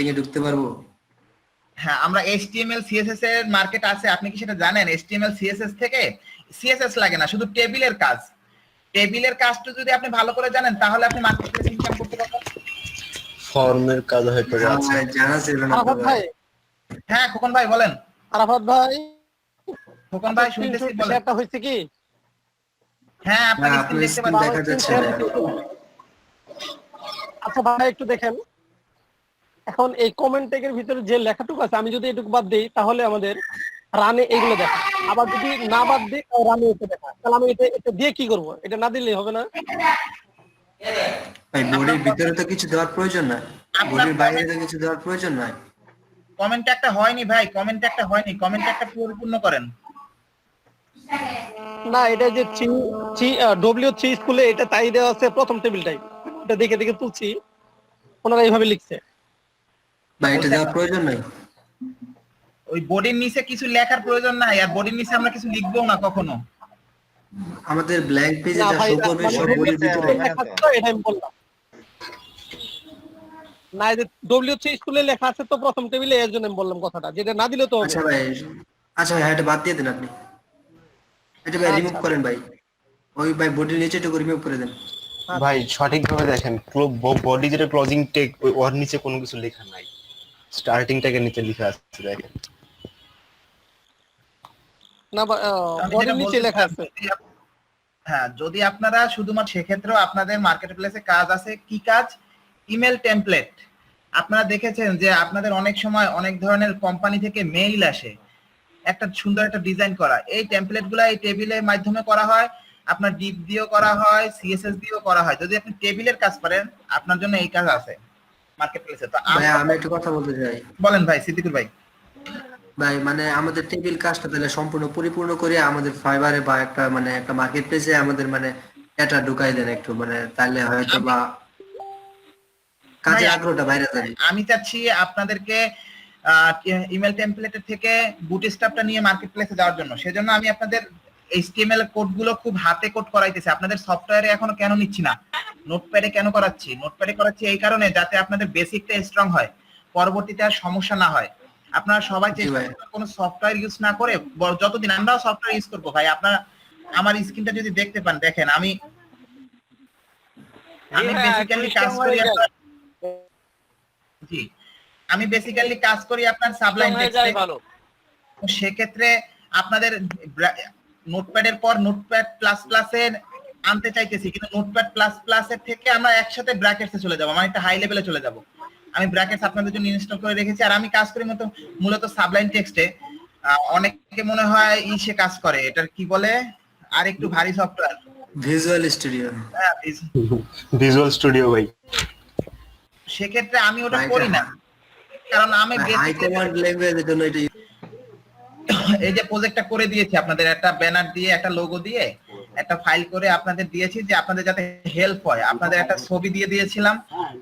Marketing এ ঢুকতে পারবো? হ্যাঁ, আমরা HTML CSS এর মার্কেট আছে, আপনি কি সেটা জানেন? HTML CSS থেকে CSS লাগে না, শুধু টেবিলের কাজ। টেবিলের কাজটা যদি আপনি ভালো করে জানেন তাহলে আপনি মার্কেটপ্লেস ইনকাম করতে পারবেন। ফর্মের কাজ হয়তো আছে। জানা ছিল না তো আরাফাত ভাই। ভাই, হ্যাঁ খোকন ভাই বলেন। আরাফাত ভাই, খোকন ভাই শুনতেছি, বলেন। শেয়ারটা হয়েছে কি? হ্যাঁ, আপনার স্ক্রিন আপনার দেখতে স্ক্রিন পাচ্ছি। দেখা যাচ্ছে না। আচ্ছা ভাই একটু দেখেন, এখন এই কমেন্ট ট্যাগের ভিতরে যে লেখাটুকু আছে আমি যদি এটুকু বাদ দিই তাহলে আমাদের রানে এগুলো দেখা, আবার যদি না বাদ দিই তাহলে রানে এটা দেখা। তাহলে আমি এটা দিয়ে কি করব? এটা না দিলেই হবে না? ভাই বডির ভিতরে তো কিছু দেওয়ার প্রয়োজন নাই, বডির বাইরে তো কিছু দেওয়ার প্রয়োজন নাই। কমেন্ট একটা হয়নি ভাই, কমেন্ট একটা হয়নি, কমেন্ট একটা পরিপূর্ণ করেন। না, এটা যে W3 স্কুলে এটা তাই দেওয়া আছে প্রথম টেবিলটাই, এটা দেখে দেখে তুলছি, ওনারা এইভাবে লিখছে। ভাই এটা দেওয়ার প্রয়োজন নাই। ওই বডির নিচে কিছু লেখার প্রয়োজন নাই, আর বডির নিচে আমরা কিছু লিখবো না কখনো। আমাদের ব্ল্যাঙ্ক পেজে না যা ভাই, শো করবে সব বডির ভিতরে। লেখা আছে তো, এটা আমি বললাম না, এই যে W3 স্কুলে লেখা আছে তো প্রথম টেবিলে, এর জন্য আমি বললাম কথাটা, যেটা না দিলে তো হবে। আচ্ছা ভাই, আচ্ছা ভাই এটা বাদ দিয়ে দেন আপনি, এটা ভাই রিমুভ করেন ভাই, ওই ভাই বডির নিচেটুকু রিমুভ করে দেন। ভাই সঠিকভাবে দেখেন, বডি যেটা ক্লোজিং টেক ওর নিচে কোনো কিছু লেখা নাই, স্টার্টিং ট্যাগের নিচে লেখা আছে দেখেন। না আমি বডির যেটা নিচে বলতে লেখা চাই, আছে। হ্যাঁ যদি আপনারা শুধুমাত্র, সেক্ষেত্রেও আপনাদের মার্কেট প্লেসে কাজ আছে। কি কাজ? Email template. আপনারা দেখেছেন যে আপনাদের অনেক সময় অনেক ধরনের কোম্পানি থেকে মেইল আসে, একটা সুন্দর একটা ডিজাইন করা। এই টেমপ্লেট গুলা এই টেবিলের মাধ্যমে করা হয়, আপনার ডিপ দিয়েও করা হয়, CSS দিয়েও করা হয়। যদি আপনি টেবিলের কাজ পারেন, আপনার জন্য এই কাজ আছে মার্কেট প্লেসে। তো ভাই আমি একটু কথা বলতে চাই। বলেন ভাই, সিদ্দিকুর ভাই। ভাই মানে আমাদের টেবিল কাজটা তাহলে সম্পূর্ণ পরিপূর্ণ করে আমাদের ফাইবারে বা একটা মানে একটা মার্কেট প্লেসে আমাদের মানে এটা ঢুকাই দেন একটু, মানে তাহলে হয়তো বা কাজের আগ্রহটা বাইরে যাবে। আমি চাচ্ছি আপনাদেরকে ইমেল টেমপ্লেটের থেকে বুটস্ট্র্যাপটা নিয়ে মার্কেট প্লেসে যাওয়ার জন্য। সেজন্য আমি আপনাদের HTML কোডগুলো খুব হাতে কোড করাইতেছি। আপনাদের সফটওয়্যারে এখনো কেন নিচ্ছি না, নোটপ্যাডে কেন করাচ্ছি? নোটপ্যাডে করাচ্ছি এই কারণে, যাতে আপনাদের বেসিকটা স্ট্রং হয়, পরবর্তীতে আর সমস্যা না হয়। আপনারা সবাই চেষ্টা করবেন কোনো সফটওয়্যার ইউজ না করে, যতদিন আমরাও সফটওয়্যার ইউজ করবো ভাই। আপনারা আমার স্ক্রিনটা যদি দেখতে পান, দেখেন আমি বেসিক্যালি কাজ করি জি, আমি বেসিক্যালি কাজ করি আপনার সাবলাইম টেক্সটে। তো সেক্ষেত্রে আপনাদের নোটপ্যাডের পর নোটপ্যাড প্লাস প্লাসের আনতে চাইতেছি, কিন্তু নোটপ্যাড প্লাস প্লাসের থেকে আমরা একসাথে ব্র্যাকেটসে চলে যাবো, মানে একটা হাই লেভেলে চলে যাব। আমি ব্র্যাকেটস আপনাদের জন্য ইনস্টল করে রেখেছি। আর আমি কাজ করি মূলত সাবলাইম টেক্সটে। অনেকে মনে হয় সে কাজ করে, এটার কি বলে, আর একটু ভারী সফটওয়্যার, ভিজুয়াল স্টুডিও। হ্যাঁ ভিজুয়াল স্টুডিও ভাই। সেক্ষেত্রে আমি ওটা করি না, কারণ আমি হাই কমান্ড ল্যাঙ্গুয়েজের জন্য এটা এই যে প্রজেক্টটা করে দিয়েছি আপনাদের, একটা ব্যানার দিয়ে, একটা লোগো দিয়ে, একটা ফাইল করে আপনাদের দিয়েছি, যে আপনাদের যাতে হেল্প হয়। আপনাদের একটা ছবি দিয়ে দিয়েছিলাম,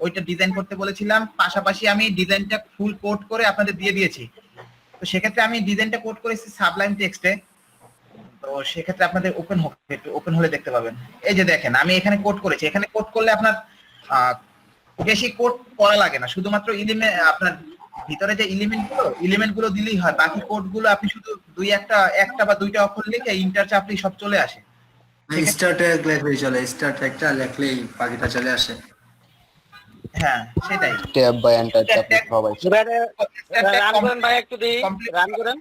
ওইটা ডিজাইন করতে বলেছিলাম, পাশাপাশি আমি ডিজাইনটা ফুল কোড করে আপনাদের দিয়ে দিয়েছি। তো সেক্ষেত্রে আমি ডিজাইনটা কোড করেছি সাবলাইম টেক্সটে। তো সেক্ষেত্রে আপনাদের ওপেন হবে, একটু ওপেন হলে দেখতে পাবেন। এই যে দেখেন আমি এখানে কোড করেছি। এখানে কোড করলে আপনার বেশি কোড করা লাগে না, শুধুমাত্র আপনার ভিতরে যে এলিমেন্ট গুলো দিলেই হয়। বাকি কোড গুলো আপনি শুধু একটা বা দুইটা অক্ষর লিখে ইন্টার চাপলেই সব চলে আসে। স্টার ট্যাগ লেখলেই চলে, স্টার ট্যাগটা লেখলেই বাকিটা চলে আসে। হ্যাঁ সেটাই। ট্যাব বা এন্টার চাপলে সবাই রান করেন ভাই, একটু দিই রান করেন।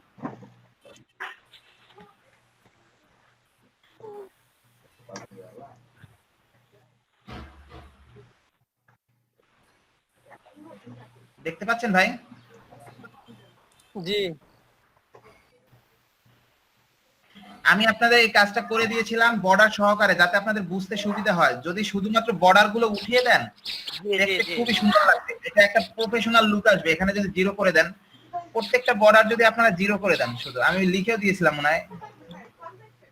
দেখতে পাচ্ছেন ভাই? জি, আমি আপনাদের এই কাজটা করে দিয়েছিলাম বর্ডার সহকারে, যাতে আপনাদের বুঝতে সুবিধা হয়। যদি শুধুমাত্র বর্ডার গুলো উঠিয়ে দেন, দেখতে খুবই সুন্দর লাগবে, এটা একটা প্রফেশনাল লুক আসবে। এখানে যদি 0 করে দেন, প্রত্যেকটা বর্ডার যদি আপনারা 0 করে দেন, শুধু আমি লিখেও দিয়েছিলাম মনে হয়,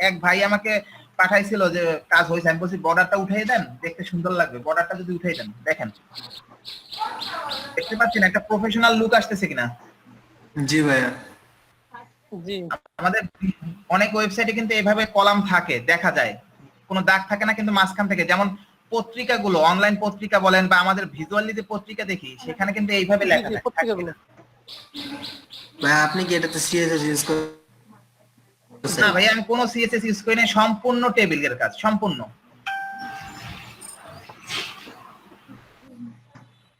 এক ভাই আমাকে পাঠাইছিল যে কাজ হয়েছে, আমি বলছি বর্ডারটা উঠিয়ে দেন, দেখতে সুন্দর লাগবে। বর্ডারটা যদি উঠিয়ে দেন, দেখেন দেখতে পাচ্ছেন একটা প্রফেশনাল লুক আসতেছে কিনা? জি ভাইয়া। জি, আমাদের অনেক ওয়েবসাইটে কিন্তু এভাবে কলাম থাকে, দেখা যায়, কোনো দাগ থাকে না, কিন্তু মাঝখান থেকে, যেমন পত্রিকাগুলো, অনলাইন পত্রিকা বলেন বা আমাদের ভিজুয়ালি যে পত্রিকা দেখি, সেখানে কিন্তু এইভাবে জি, লেখা জি, থাকে। পত্রিকাগুলো। ভাই আপনি কি এটাতে সিএসএস ইউজ না করছেন? ভাই, আমি কোনো সিএসএস ইউজ করি না, সম্পূর্ণ টেবিলের কাজ, সম্পূর্ণ।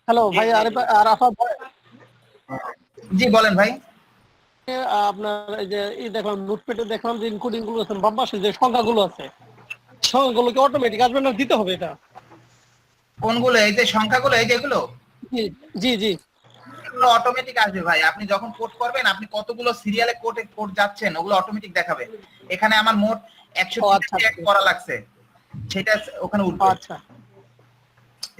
হ্যালো ভাই, আরাফাত ভাই, জি বলেন ভাই। আপনার এই যে দেখলাম নোটপ্যাডে দেখলাম যে ইনকোডিং গুলো আছে, বাম পাশে যে সংখ্যাগুলো আছে, সংখ্যাগুলো কি অটোমেটিক আসবে না দিতে হবে এটা? কোনগুলো? এই যে সংখ্যাগুলো, এই যেগুলো, জি জি জি। এগুলো অটোমেটিক আসবে ভাই। আপনি যখন কোড করবেন, আপনি কতগুলো সিরিয়ালে কোড যাচ্ছেন, ওগুলো অটোমেটিক দেখাবে। এখানে আমার মোট ও 160 আচ্ছা ট্যাগ করা লাগছে, সেটা ওখানে উঠবে। আচ্ছা।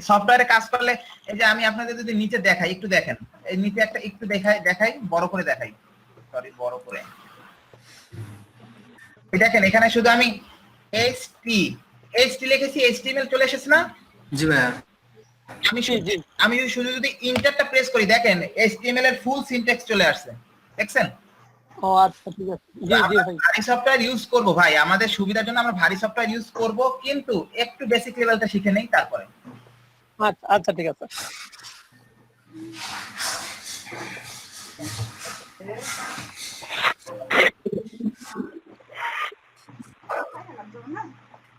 সফটওয়্যারে কাজ করলে, এই যে আমি আপনাদের যদি নিচে দেখাই, একটু দেখেন, এই নিচে একটা একটু দেখাই বড় করে দেখাই, সরি বড় করে। এই দেখেন এখানে শুধু আমি এইচটি লিখেছি, এইচটিএমএল চলে এসেছে না? জি ভাইয়া। আমি শুধু যদি ইন্টারটা প্রেস করি, দেখেন এইচটিএমএল এর ফুল সিনট্যাক্স চলে আসছে, দেখছেন? ও আচ্ছা, ঠিক আছে। জি জি ভাই। ভারী সফটওয়্যার ইউজ করব ভাই, আমাদের সুবিধার জন্য আমরা ভারী সফটওয়্যার ইউজ করব, কিন্তু একটু বেসিক লেভেলটা শিখে নেই তারপরে। আচ্ছা আচ্ছা, ঠিক আছে।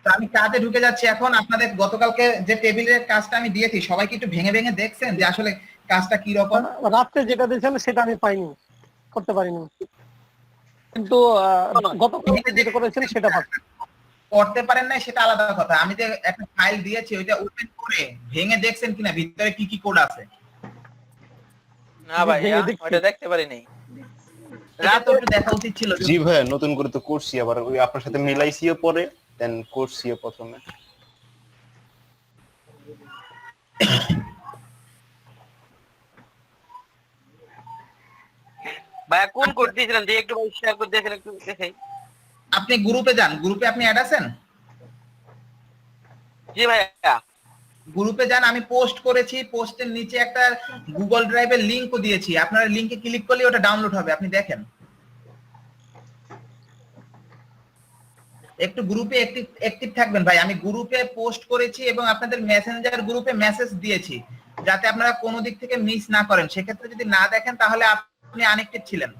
তো আমি কাজে ঢুকে যাচ্ছি এখন। আপনাদের গতকালকে যে টেবিলের কাজটা আমি দিয়েছি, সবাইকে একটু ভেঙে ভেঙে দেখছেন যে আসলে কাজটা কি রকম? রাত্রে যেটা দিয়েছেন সেটা আমি পাইনি, করতে পারিনি, কিন্তু গতকালকে যেটা করেছেন সেটা পাচ্ছি। করতে পারেন না সেটা আলাদা কথা, আমি যে একটা ফাইল দিয়েছি ওইটা ওপেন করে ভেঙে দেখছেন কিনা ভিতরে কি কি কোড আছে? না ভাই, ওটা দেখতে পারিনি। এটা তো একটু দেখা উচিত ছিল। জি ভাইয়া, নতুন করে তো করছি, আবার ওই আপনার সাথে মিলাইছিও পরে, দেন করছিও প্রথমে। ভাইয়া কোন কোড দিয়েছিলেন, দিয়ে একটু ভাই শেয়ার করে দেখেন, একটু দেখাই। আপনি গ্রুপে যান, গ্রুপে আপনি অ্যাড আছেন? জি ভাইয়া। গ্রুপে যান, আমি পোস্ট করেছি, পোস্টের নিচে একটা গুগল ড্রাইভের লিংকও দিয়েছি, আপনারা লিংকে ক্লিক করলে ওটা ডাউনলোড হবে, আপনি দেখেন। একটু গ্রুপে অ্যাক্টিভ থাকবেন ভাই। আমি গ্রুপে পোস্ট করেছি এবং আপনাদের মেসেঞ্জার গ্রুপে মেসেজ দিয়েছি, যাতে আপনারা কোনো দিক থেকে মিস না করেন। সেক্ষেত্রে যদি না দেখেন তাহলে আপনি আনএক্টিভ ছিলেন।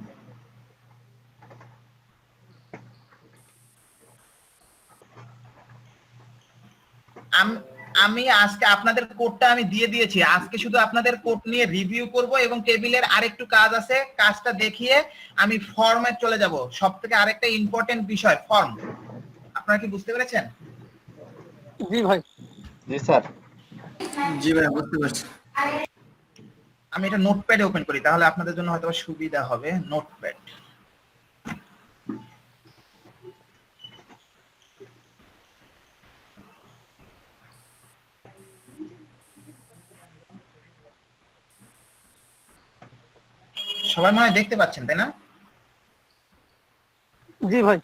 আমি আজকে আপনাদের কোডটা আমি দিয়ে দিয়েছি, আজকে শুধু আপনাদের কোড নিয়ে রিভিউ করব এবং টেবিলের আরেকটু কাজ আছে, কাজটা দেখিয়ে আমি ফর্মে চলে যাব। সবথেকে আরেকটা ইম্পর্টেন্ট বিষয়, ফর্ম। আপনারা কি বুঝতে পেরেছেন? জি ভাই। জি স্যার। জি ভাইয়া, বুঝতে পারছি। আমি এটা নোটপ্যাডে ওপেন করি, তাহলে আপনাদের জন্য হয়তো সুবিধা হবে। নোটপ্যাড, সবাই মনে হয় দেখতে পাচ্ছেন, তাই না? জি ভাই।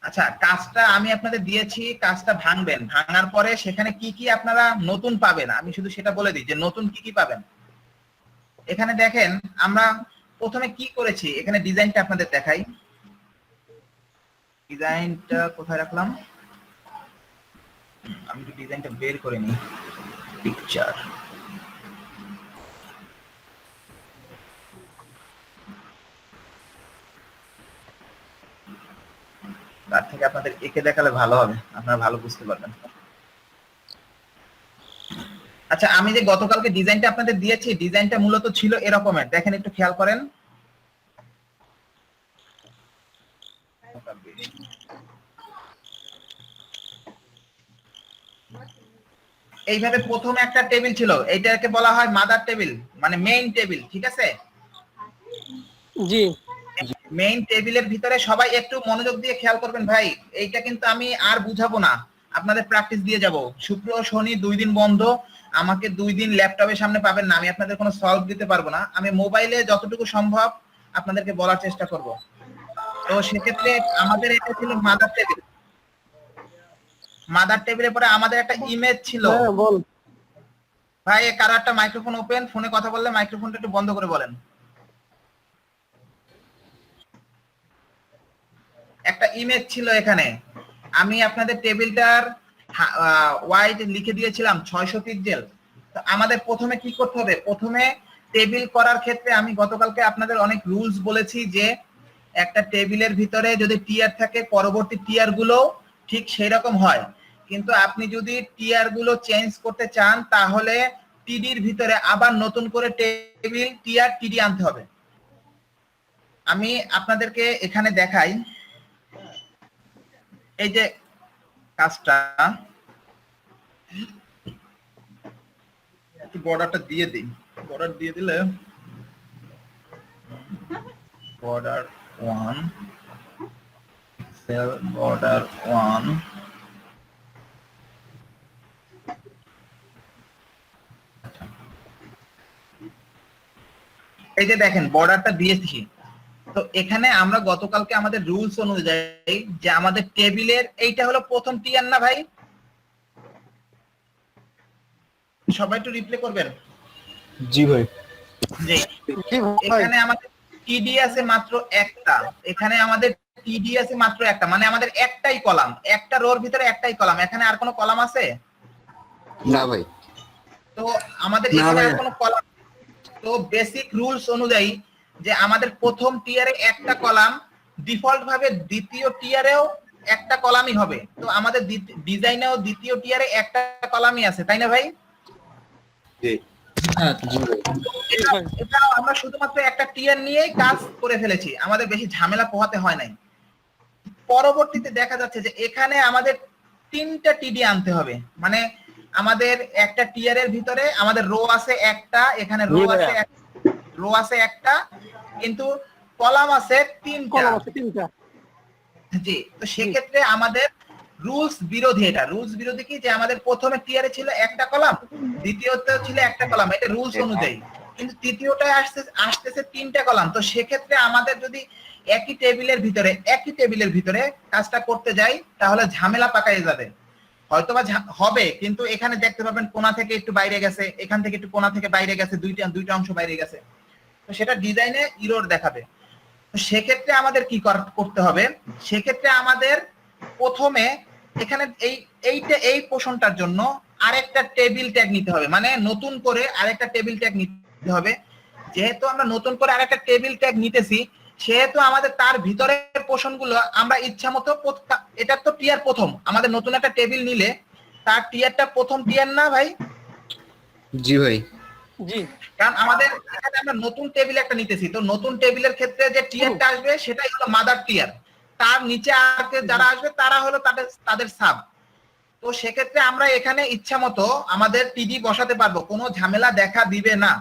আচ্ছা, কাজটা আমি আপনাদের দিয়েছি, কাজটা ভাঙবেন। ভাঙার পরে সেখানে কি কি আপনারা নতুন পাবেন, আমি শুধু সেটা বলে দিই যে নতুন কি কি পাবেন। এখানে দেখেন আমরা প্রথমে কি করেছি, এখানে ডিজাইনটা আপনাদের দেখাই। ডিজাইনটা কোথায় রাখলাম, আমি একটু ডিজাইনটা বের করে নিই। পিকচার, তার থেকে আপনাদের এঁকে দেখালে ভালো হবে, আপনারা ভালো বুঝতে পারবেন। আচ্ছা, আমি যে গতকালকে ডিজাইনটা আপনাদের দিয়েছি, ডিজাইনটা মূলত ছিল এরকমের, দেখেন একটু খেয়াল করেন। এইভাবে প্রথমে একটা টেবিল ছিল, এইটাকে বলা হয় মাদার টেবিল, মানে মেইন টেবিল, ঠিক আছে? জি। মেইন টেবিলের ভিতরে সবাই একটু মনোযোগ দিয়ে খেয়াল করবেন ভাই, এইটা কিন্তু আমি আর বুঝাবো না, আপনাদের প্র্যাকটিস দিয়ে যাব। শুক্র শনি 2 দিন বন্ধ, আমাকে 2 দিন ল্যাপটপের সামনে পাবেন না, আমি আপনাদের কোনো সলভ দিতে পারবো না। আমি মোবাইলে যতটুকু সম্ভব আপনাদেরকে বলার চেষ্টা করব। তো সেক্ষেত্রে আমাদের এটা ছিল মাদার টেবিল। মাদার টেবিলের পরে আমাদের একটা ইমেজ ছিল। হ্যাঁ বল ভাই, কারো একটা মাইক্রোফোন ওপেন, ফোনে কথা বললে মাইক্রোফোনটা একটু বন্ধ করে বলেন। একটা ইমেজ ছিল এখানে। আমি আপনাদের টেবিলটার ওয়াইড লিখে দিয়েছিলাম 600 পিক্সেল। তো আমাদের প্রথমে কি করতে হবে, প্রথমে টেবিল করার ক্ষেত্রে আমি গতকালকে আপনাদের অনেক রুলস বলেছি যে একটা টেবিলের ভিতরে যদি টিয়ার থাকে পরবর্তী টিয়ার গুলো ঠিক সেই রকম হয়, কিন্তু আপনি যদি টিয়ার গুলো চেঞ্জ করতে চান তাহলে টিডির ভিতরে আবার নতুন করে টেবিল টিয়ার টিডি আনতে হবে। আমি আপনাদেরকে এখানে দেখাই, এই যে কাজটা বর্ডারটা দিয়ে দিই, বর্ডার দিয়ে দিলে border 1 cell border 1 এই যে দেখেন বর্ডারটা দিয়েছি। তো এখানে আমরা গতকালকে আমাদের রুলস অনুযায়ী যে আমাদের টেবিলের এইটা হলো প্রথম টিয়ার না ভাই, সবাই একটু রিপ্লে করবেন। জি ভাই। জি, এখানে আমাদের টিডি আছে মাত্র একটা, এখানে আমাদের টিডি আছে মাত্র একটা, মানে আমাদের একটাই কলাম, একটা রোর ভিতরে একটাই কলাম, এখানে আর কোনো কলাম আছে না ভাই। তো আমাদের এখানে আর কোনো কলাম, তো বেসিক রুলস অনুযায়ী যে আমাদের প্রথম টিয়ারে একটা কলাম, ডিফল্ট ভাবে দ্বিতীয় টিয়ারেও একটা কলামই হবে। তো আমাদের ডিজাইনেও দ্বিতীয় টিয়ারে একটা কলামই আছে, তাই না ভাই? এটা আমরা শুধুমাত্র একটা টিয়ার নিয়েই কাজ করে ফেলেছি, আমাদের বেশি ঝামেলা পোহাতে হয় নাই। পরবর্তীতে দেখা যাচ্ছে যে এখানে আমাদের 3টা টিডি আনতে হবে, মানে আমাদের একটা টিয়ারের ভিতরে আমাদের রো আছে একটা, এখানে রো আছে একটা, কিন্তু কলাম আছে 3টা। জি, তো সেক্ষেত্রে আমাদের রুলস বিরোধী, এটা রুলস বিরোধী কি যে আমাদের প্রথমে টিয়ারে ছিল একটা কলাম, দ্বিতীয়তে ছিল একটা কলাম, এটা রুলস অনুযায়ী, কিন্তু তৃতীয়টায় আসতেছে 3টা কলাম। তো সেক্ষেত্রে আমাদের যদি একই টেবিলের ভিতরে কাজটা করতে যাই তাহলে ঝামেলা পাকায় যাবে, হয়তোবা হবে, কিন্তু এখানে দেখতে পাবেন কোণা থেকে একটু বাইরে গেছে, এখান থেকে একটু কোণা থেকে বাইরে গেছে, দুইটা অংশ বাইরে গেছে, তো সেটা ডিজাইনে ইরর দেখাবে। তো সেক্ষেত্রে আমাদের কি করতে হবে, সেক্ষেত্রে আমাদের প্রথমে এখানে এই পোর্শনটার জন্য আরেকটা টেবিল ট্যাগ নিতে হবে, মানে নতুন করে আরেকটা টেবিল ট্যাগ নিতে হবে। যেহেতু আমরা নতুন করে আরেকটা টেবিল ট্যাগ নিতেছি, সেহেতু আমাদের তার ভিতরের পোর্শন গুলো আমরা ইচ্ছা মতো, এটা তো টিয়ার প্রথম, আমাদের নতুন একটা টেবিল নিলে তার টিয়ারটা প্রথম টিয়ার না ভাই? জি ভাই। জি, কারণ আমাদের এখানে আমরা নতুন টেবিল একটা নিতেছি, তো নতুন টেবিলের ক্ষেত্রে যে টিয়ারটা আসবে সেটাই হলো মাদার টিয়ার, তার নিচে আর যারা আসবে তারা হলো তাদের সাব। তো সেক্ষেত্রে আমরা এখানে ইচ্ছা মতো আমাদের টিডি বসাতে পারবো, কোনো ঝামেলা দেখা দিবে না।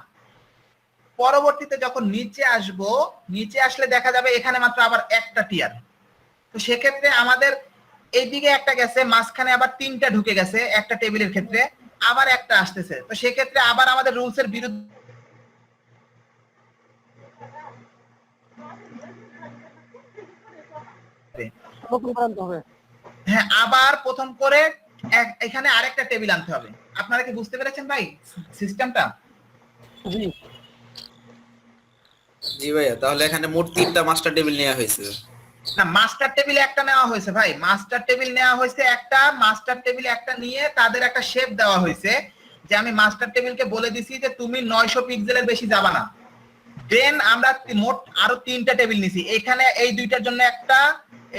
পরবর্তীতে যখন নিচে আসলে দেখা যাবে এখানে মাত্র আবার একটা টিয়ার। তো সেক্ষেত্রে আমাদের এইদিকে একটা গেছে, মাঝখানে আবার 3টা ঢুকে গেছে একটা টেবিলের ক্ষেত্রে, আবার একটা আসতেছে, তো সেক্ষেত্রে আবার আমাদের রুলসের বিরুদ্ধে, হ্যাঁ, আবার প্রথম করে এখানে আরেকটা টেবিল আনতে হবে। আপনারা কি বুঝতে পেরেছেন ভাই সিস্টেমটা? জি জি ভাইয়া, তাহলে এখানে মোট 3টা মাস্টার টেবিল নেওয়া হয়েছে। না, মাস্টার টেবিল একটা নেওয়া হয়েছে ভাই, মাস্টার টেবিল নেওয়া হয়েছে একটা, মাস্টার টেবিল একটা নিয়ে তাদের একটা শেপ দেওয়া হয়েছে, যে আমি মাস্টার টেবিলকে বলে দিছি যে তুমি 900 পিক্সেলের বেশি যাবা না। দেন আমরা মোট আরো 3টা টেবিল নিছি, এখানে এই দুইটার জন্য একটা,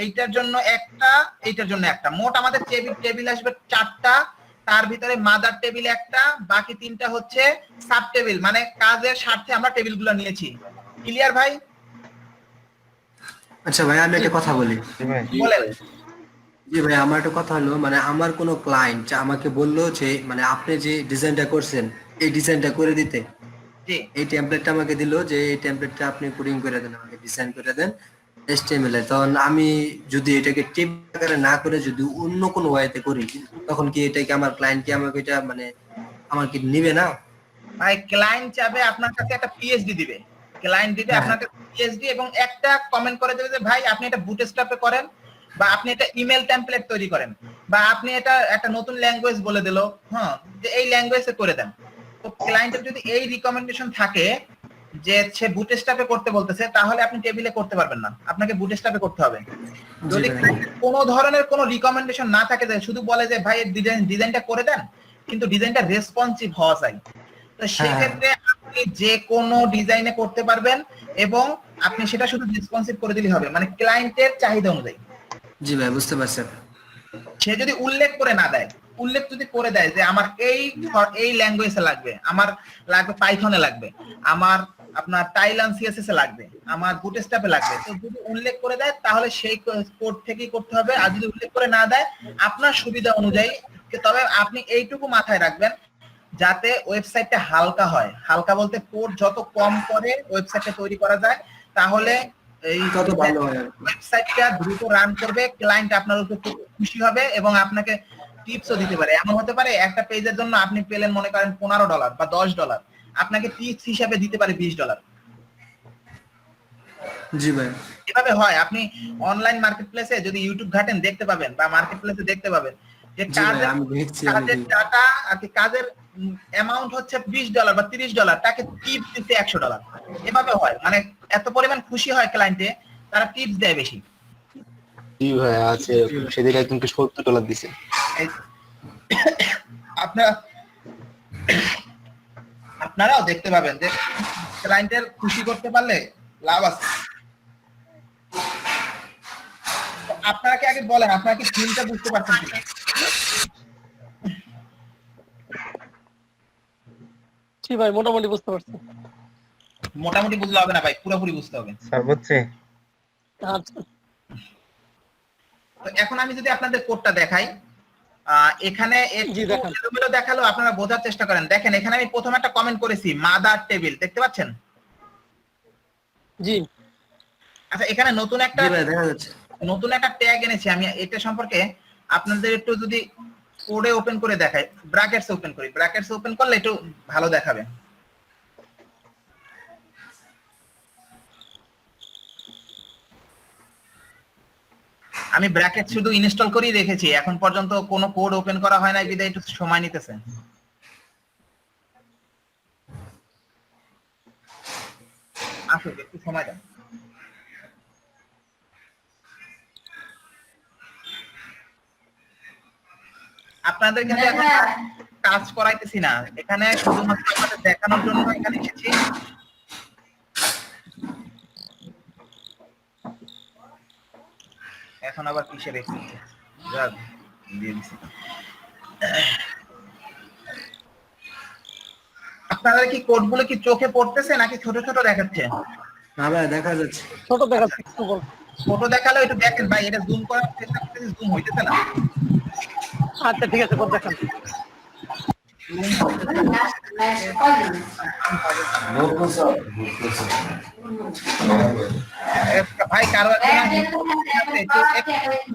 এইটার জন্য একটা, এইটার জন্য একটা, মোট আমাদের টেবিল আসবে 4টা, তার ভিতরে মাদার টেবিল একটা, বাকি 3টা হচ্ছে সাব টেবিল, মানে কাজের স্বার্থে আমরা টেবিলগুলো নিয়েছি। ক্লিয়ার ভাই? আচ্ছা ভাই, আমি একটা কথা বলি। বলেন। জি ভাই, আমার একটা কথা হলো, মানে আমার কোনো ক্লায়েন্ট আমাকে বললো যে মানে আপনি যে ডিজাইনটা করছেন এই ডিজাইনটা করে দিতে, জি, এই টেমপ্লেটটা আমাকে দিলো যে এই টেমপ্লেটটা আপনি কোডিং করে দেন, আমাকে ডিজাইন করে দেন HTML এ। তখন আমি যদি এটাকে টেপ আকারে না করে যদি অন্য কোনো ওয়েতে করি, তখন কি এটা কি আমার ক্লায়েন্ট কি আমাকে এটা মানে আমার কি নিবে না? ভাই ক্লায়েন্ট চাবে আপনার কাছে একটা পিএইচডি দিবে, ক্লায়েন্ট দিবে আপনাকে পিএইচডি, এবং একটা কমেন্ট করে দেবে যে ভাই আপনি এটা বুটস্ট্র্যাপে করেন, বা আপনি এটা ইমেল টেমপ্লেট তৈরি করেন, বা আপনি এটা একটা নতুন ল্যাঙ্গুয়েজ বলে দিল, হ্যাঁ, যে এই ল্যাঙ্গুয়েজে করে দেন। তো ক্লায়েন্টের যদি এই রিকমেন্ডেশন থাকে যে সে বুটস্ট্র্যাপে করতে বলতেছে, তাহলে আপনি টেবিলে করতে পারবেন না, আপনাকে বুটস্ট্র্যাপে করতে হবে। যদি কোনো ধরনের কোনো রিকমেন্ডেশন না থাকে, যে শুধু বলে যে ভাই ডিজাইনটা করে দেন, কিন্তু ডিজাইনটা রেসপন্সিভ হওয়া চাই, তো সেক্ষেত্রে আপনি যে কোনো ডিজাইনে করতে পারবেন এবং আপনি সেটা শুধু রেসপন্সিভ করে দিলেই হবে, মানে ক্লায়েন্টের চাহিদা অনুযায়ী। জি ভাই, বুঝতে পারছেন। সে যদি উল্লেখ করে না দেয়, উল্লেখ যদি করে দেয় যে আমার এই ল্যাঙ্গুয়েজে লাগবে, আমার লাগবে পাইথনে লাগবে, আমার আপনার টাইলান সিএসএস এ লাগবে, আমার বুটস্ট্র্যাপে লাগবে, তো যদি উল্লেখ করে দেয় তাহলে সেই কোড থেকেই করতে হবে। আর যদি উল্লেখ করে না দেয়, আপনার সুবিধা অনুযায়ী, তবে আপনি এইটুকু মাথায় রাখবেন যাতে ওয়েবসাইটটা হালকা হয়। হালকা বলতে কোড যত কম করে ওয়েবসাইটটা তৈরি করা যায়, তাহলে এই তত ভালো হয়। ওয়েবসাইটটা দ্রুত রান করবে, ক্লায়েন্ট আপনার উপর খুব খুশি হবে এবং আপনাকে টিপসও দিতে পারে। এমন হতে পারে একটা পেজের জন্য আপনি পেলেন মনে করেন $15 বা $10, আপনাকে টিপস হিসাবে দিতে পারে $20। জি ভাই, এভাবে হয়। আপনি অনলাইন মার্কেটপ্লেসে যদি ইউটিউব ঘাটেন দেখতে পাবেন, বা মার্কেটপ্লেসে দেখতে পাবেন যে কাজের টাকা আর কি, কাজের অ্যামাউন্ট হচ্ছে $20 বা $30, তাকে টিপস দিতে $100। এভাবে হয়, মানে এত পরিমাণ খুশি হয় ক্লায়েন্টে, তারা টিপস দেয় বেশি। জি ভাই আছে, সেদিন একজনকে $70 দিছে। আপনারাও দেখতে পাবেন যে ক্লায়েন্টের খুশি করতে পারলে লাভ আছে। আপনারা কি আগে বলেন, আপনারা কি থিমটা বুঝতে পারছেন কিনা? জি ভাই, মোটামুটি বুঝতে পারছি। মোটামুটি বুঝলে হবে না ভাই, পুরোপুরি বুঝতে হবে। সর্বোচ্চ আচ্ছা, তো এখন আমি যদি আপনাদের কোডটা দেখাই, এখানে এলোমেলো দেখালো, আপনারা বোঝার চেষ্টা করেন। দেখেন এখানে আমি প্রথমে একটা কমেন্ট করেছি মাদার টেবিল, দেখতে পাচ্ছেন? জি। আচ্ছা, এখানে নতুন একটা ট্যাগ এনেছি আমি, এটা সম্পর্কে আপনাদের একটু যদি কোডে ওপেন করে দেখাই, ব্র্যাকেটস ওপেন করি, ব্র্যাকেটস ওপেন করলে একটু ভালো দেখাবে। আমি ব্র্যাকেট শুধু ইনস্টল করেই রেখেছি, এখন পর্যন্ত কোনো কোড ওপেন করা হয় না, বিধায় একটু সময় নিতেছে। আসুক, একটু সময় দেন। আপনাদের কিন্তু এখন কাজ করাইতেছি না, এখানে শুধুমাত্র আপনাদের দেখানোর জন্য এখানে এসেছি। এখন আবার কিসের এসেছে দিয়ে দিছি। আপনাদের কি কোডগুলো কি চোখে পড়তেছে নাকি ছোট ছোট দেখাচ্ছে? না ভাই, দেখা যাচ্ছে ছোট দেখাচ্ছে। ছোট দেখালে একটু দেখেন ভাই, এটা জুম করার চেষ্টা করতেছি, জুম হইতেছে না। আচ্ছা ঠিক আছে, কোড দেখান। ভাই কারো একটু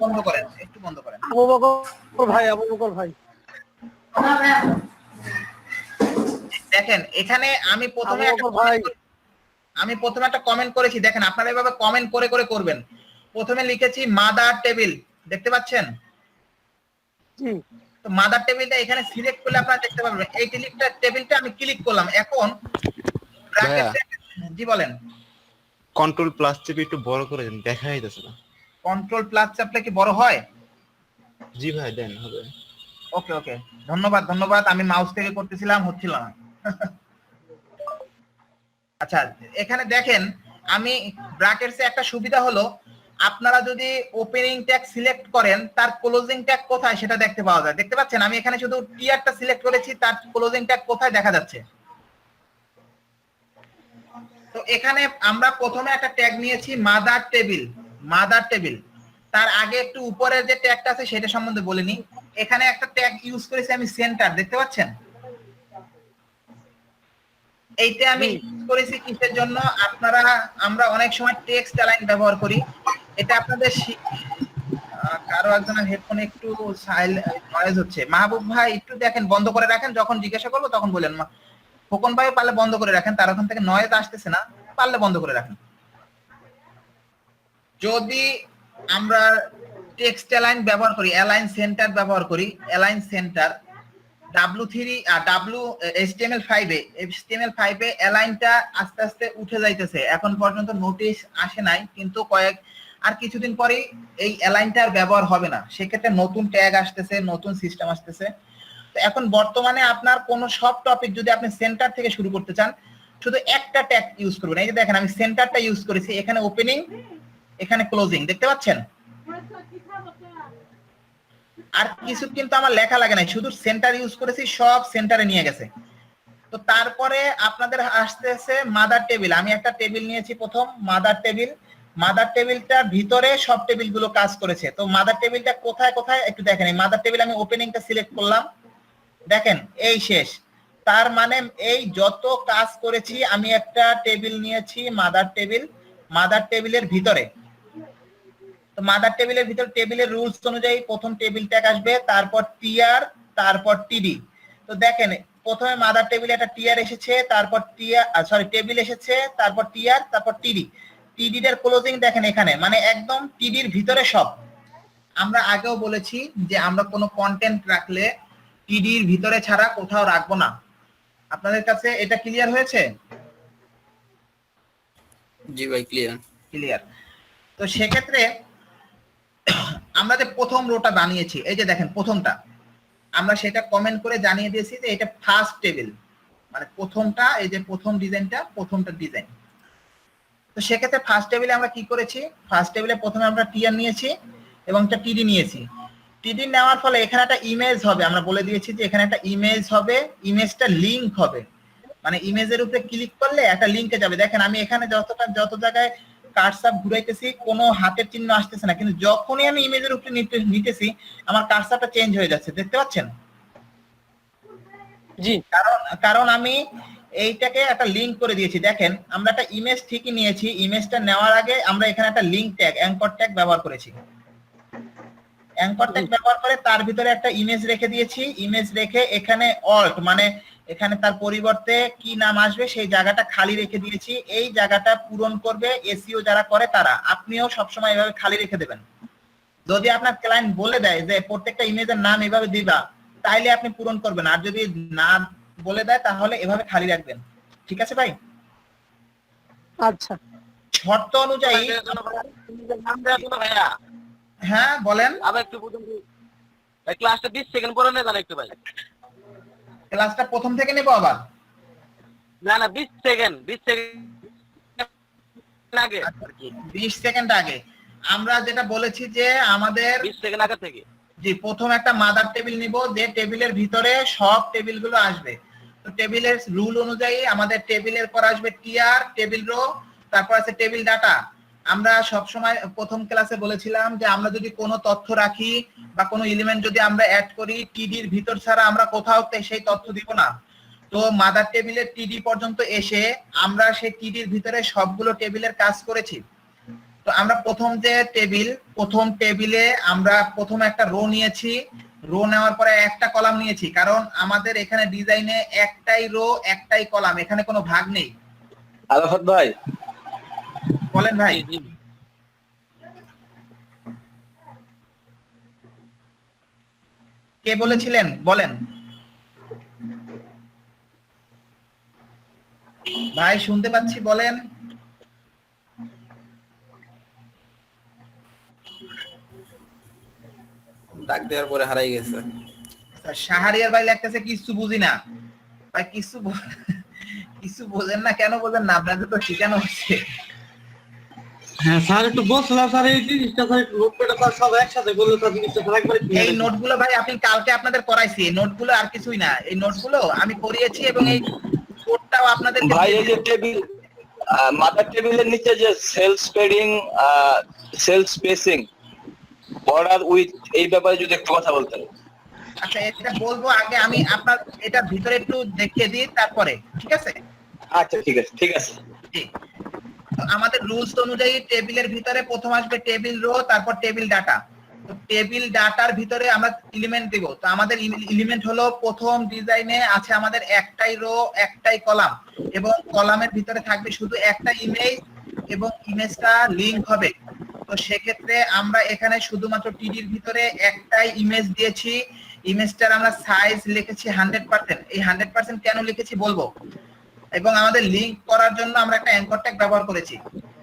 বন্ধ করেন, একটু বন্ধ করেন। আবু বকর ভাই, আবু বকর ভাই, দেখেন এখানে আমি প্রথমে একটা কমেন্ট করেছি, দেখেন আপনারা এভাবে কমেন্ট করে করে করবেন। প্রথমে লিখেছি মাদার টেবিল, দেখতে পাচ্ছেন? তো মাদার টেবিলটা এখানে সিলেক্ট করলে আপনারা দেখতে পাবেন এই টেবিলটা আমি ক্লিক করলাম। এখন জি বলেন। কন্ট্রোল প্লাস চেপে একটু বড় করে দেন, দেখা যাইতেছে না। কন্ট্রোল প্লাস চাপলে কি বড় হয়? জি ভাই দেন, হবে। ওকে ওকে, ধন্যবাদ ধন্যবাদ, আমি মাউস থেকে করতেছিলাম, হচ্ছিল না। আচ্ছা, এখানে দেখেন আমি ব্র্যাকেটসে একটা সুবিধা হলো, আপনারা যদি ওপেনিং ট্যাগ সিলেক্ট করেন তার ক্লোজিং ট্যাগ কোথায় সেটা দেখতে পাওয়া যায়। দেখতে পাচ্ছেন আমি এখানে শুধু টিয়ারটা সিলেক্ট করেছি, তার ক্লোজিং ট্যাগ কোথায় দেখা যাচ্ছে। তো এখানে আমরা প্রথমে একটা ট্যাগ নিয়েছি মাদার টেবিল, মাদার টেবিল। তার আগে একটু উপরের যে ট্যাগটা আছে সেটা সম্বন্ধে বলিনি। এখানে একটা ট্যাগ ইউজ করেছি আমি সেন্টার, দেখতে পাচ্ছেন? এইটা আমি ইউজ করেছি কিসের জন্য? আমরা অনেক সময় টেক্সট অ্যালাইন ব্যবহার করি, এটা আপনাদের কারো একজনের হেডফোনে একটু নয়েজ হচ্ছে। মাহবুব ভাই একটু দেখেন, বন্ধ করে রাখেন, যখন জিজ্ঞাসা করবো তখন বলেন। খোকন ভাই পারলে বন্ধ করে রাখেন, তার ওখান থেকে নয়েজ আসতেছে না, পারলে বন্ধ করে রাখেন। যদি আমরা টেক্সট অ্যালাইন ব্যবহার করি, অ্যালাইন সেন্টার ব্যবহার করি, অ্যালাইন সেন্টার, W3 আর HTML5 এ অ্যালাইনটা আস্তে আস্তে উঠে যাইতেছে, এখন পর্যন্ত নোটিশ আসে নাই, কিন্তু আর কিছুদিন পরেই এই অ্যালাইনটার ব্যবহার হবে না, সেক্ষেত্রে নতুন ট্যাগ আসতেছে, নতুন সিস্টেম আসতেছে। তো এখন বর্তমানে আপনার কোন সব টপিক যদি আপনি সেন্টার থেকে শুরু করতে চান, শুধু একটা ট্যাগ ইউজ করবেন। এই যে দেখেন আমি সেন্টারটা ইউজ করেছি, এখানে ওপেনিং, এখানে ক্লোজিং, দেখতে পাচ্ছেন? আর কিছু কিন্তু আমার লেখা লাগে নাই, শুধু সেন্টার ইউজ করেছি, সব সেন্টারে নিয়ে গেছে। তো তারপরে আপনাদের আসতেছে মাদার টেবিল। আমি একটা টেবিল নিয়েছি প্রথম, মাদার টেবিল। মাদার টেবিলটার ভিতরে সব টেবিলগুলো কাজ করেছে। তো মাদার টেবিলটা কোথায় কোথায় একটু দেখেন। এই মাদার টেবিল আমি ওপেনিংটা সিলেক্ট করলাম, দেখেন এই শেষ। তার মানে এই যত কাজ করেছি আমি একটা টেবিল নিয়েছি মাদার টেবিল, মাদার টেবিলের ভিতরে। তো মাদার টেবিলের ভিতর টেবিলের রুলস অনুযায়ী প্রথম টেবিল ট্যাগ আসবে, তারপর টিআর, তারপর টিডি। তো দেখেন প্রথমে মাদার টেবিলে একটা টিআর এসেছে, তারপর টেবিল এসেছে, তারপর টিআর, তারপর টিডি। টিডি এর ক্লোজিং দেখেন এখানে, মানে একদম টিডির ভিতরে সব। আমরা আগেও বলেছি যে আমরা কোনো কন্টেন্ট রাখলে টিডির ভিতরে ছাড়া কোথাও রাখবো না। আপনাদের কাছে এটা ক্লিয়ার হয়েছে? জি ভাই, ক্লিয়ার। ক্লিয়ার। তো সেক্ষেত্রে আমরা যে প্রথম রোটা বানিয়েছি, এই যে দেখেন প্রথমটা, আমরা সেটা কমেন্ট করে জানিয়ে দিয়েছি যে এটা ফার্স্ট টেবিল, মানে প্রথমটা, এই যে প্রথম ডিজাইনটা, প্রথমটা ডিজাইন। তো সেক্ষেত্রে ফার্স্ট টেবিলে আমরা কি করেছি, ফার্স্ট টেবিলে প্রথমে আমরা টিআর নিয়েছি এবং একটা টিডি নিয়েছি। টিডি নেওয়ার ফলে এখানে একটা ইমেজ হবে, আমরা বলে দিয়েছি যে এখানে একটা ইমেজ হবে, ইমেজটা লিংক হবে, মানে ইমেজের উপরে ক্লিক করলে একটা লিংকে যাবে। দেখেন আমি এখানে যত জায়গায় কার্সার ঘুরাইতেছি কোনো হাতের চিহ্ন আসতেছে না, কিন্তু যখনই আমি ইমেজের উপরে নিতেছি আমার কার্সারটা চেঞ্জ হয়ে যাচ্ছে, দেখতে পাচ্ছেন? জি, কারণ আমি এইটাকে একটা লিংক করে দিয়েছি। দেখেন আমরা একটা ইমেজ ঠিকই নিয়েছি, ইমেজটা নেওয়ার আগে আমরা এখানে একটা লিংক ট্যাগ, অ্যাঙ্কর ট্যাগ ব্যবহার করেছি। অ্যাঙ্কর ট্যাগ ব্যবহার করে তার ভিতরে একটা ইমেজ রেখে দিয়েছি, ইমেজ রেখে এখানে অল্ট, মানে এখানে তার পরিবর্তে কি নাম আসবে সেই জায়গাটা খালি রেখে দিয়েছি। এই জায়গাটা পূরণ করবে এসইও যারা করে তারা, আপনিও সবসময় এভাবে খালি রেখে দেবেন। যদি আপনার ক্লায়েন্ট বলে দেয় যে প্রত্যেকটা ইমেজের নাম এভাবে দিবা, তাইলে আপনি পূরণ করবেন, আর যদি না বলে দেয় তাহলে এভাবে খালি রাখবেন। ঠিক আছে ভাই? আচ্ছা। শর্ত অনুযায়ী নাম দেওয়ার জন্য ভাইয়া, হ্যাঁ বলেন। আবার একটু বুঝুন, ক্লাসটা 20 সেকেন্ড পরে নেই জানো একটু ভাই? ক্লাসটা প্রথম থেকে নেব আবার? না না, 20 সেকেন্ড আগে, 20 সেকেন্ড আগে আমরা যেটা বলেছি যে আমাদের 20 সেকেন্ড আগে থেকে। জি, প্রথম একটা মাদার টেবিল নিব, যে টেবিলের ভিতরে সব টেবিলগুলো আসবে। তো টেবিলের রুল অনুযায়ী আমাদের টেবিলের পর আসবে টিআর, টেবিল রো, তারপর আছে টেবিল ডাটা। আমরা সব সময় প্রথম ক্লাসে বলেছিলাম যে আমরা যদি কোনো তথ্য রাখি বা কোনো এলিমেন্ট যদি আমরা অ্যাড করি, টিডির ভিতর ছাড়া আমরা কোথাও সেই তথ্য দিব না। তো মাদার টেবিলের টিডি পর্যন্ত এসে আমরা সেই টিডির ভিতরে সবগুলো টেবিলের কাজ করেছি। তো আমরা প্রথম যে প্রথম টেবিলে আমরা প্রথম একটা রো নিয়েছি, রো নেওয়ার পরে একটা কলাম নিয়েছি, কারণ আমাদের এখানে ডিজাইনে একটাই রো একটাই কলাম, এখানে কোনো ভাগ নেই। আরাফাত ভাই, বলেন ভাই। কে বলেছিলেন বলেন ভাই, শুনতে পাচ্ছি, বলেন। ডাক দেওয়ার পরে হারাই গেছে। শাহরিয়ার ভাই লাগতেছে কিছু বুঝি না ভাই, কিছু বোঝেন না, কেন বোঝেন না? আপনাদের তো শিখানো হচ্ছে। হ্যাঁ স্যার, একটু বলছিলাম স্যার এই জিনিসটা স্যার নোটপ্যাডে স্যার সব একসাথে বললে স্যার জিনিসটা স্যার একবারে এই নোটগুলো ভাই আপনি কালকে আপনাদের করাইছি, এই নোটগুলো আর কিছুই না, এই নোটগুলো আমি করিয়েছি এবং এই কোডটাও আপনাদের ভাই এই যে টেবিল, মাদার টেবিলের নিচে যে cell spreading, cell spacing, border with, এই ব্যাপারে যদি একটু কথা বলতেন। আচ্ছা, এটা বলবো, আগে আমি আপনার এটা ভিতরে একটু দেখিয়ে দিই তারপরে, ঠিক আছে? আচ্ছা ঠিক আছে, ঠিক আছে। জি, আমাদের রুলস অনুযায়ী টেবিলের ভিতরে প্রথম আসবে টেবিল রো, তারপর টেবিল ডাটা। তো টেবিল ডাটার ভিতরে আমরা এলিমেন্ট দেব। তো আমাদের এলিমেন্ট হলো প্রথম ডিজাইনে আছে আমাদের একটাই রো একটাই কলাম, এবং কলামের ভিতরে থাকবে শুধু একটা ইমেজ এবং ইমেজটা লিংক হবে। তো সেক্ষেত্রে আমরা এখানে শুধুমাত্র টিডির ভিতরে একটাই ইমেজ দিয়েছি ইমেজটার আমরা সাইজ লিখেছি 100%। এই 100% কেন লিখেছি বলবো, এবং আমাদের লিংক করার জন্য আমরা একটা অ্যাঙ্কর ট্যাগ ব্যবহার করেছি।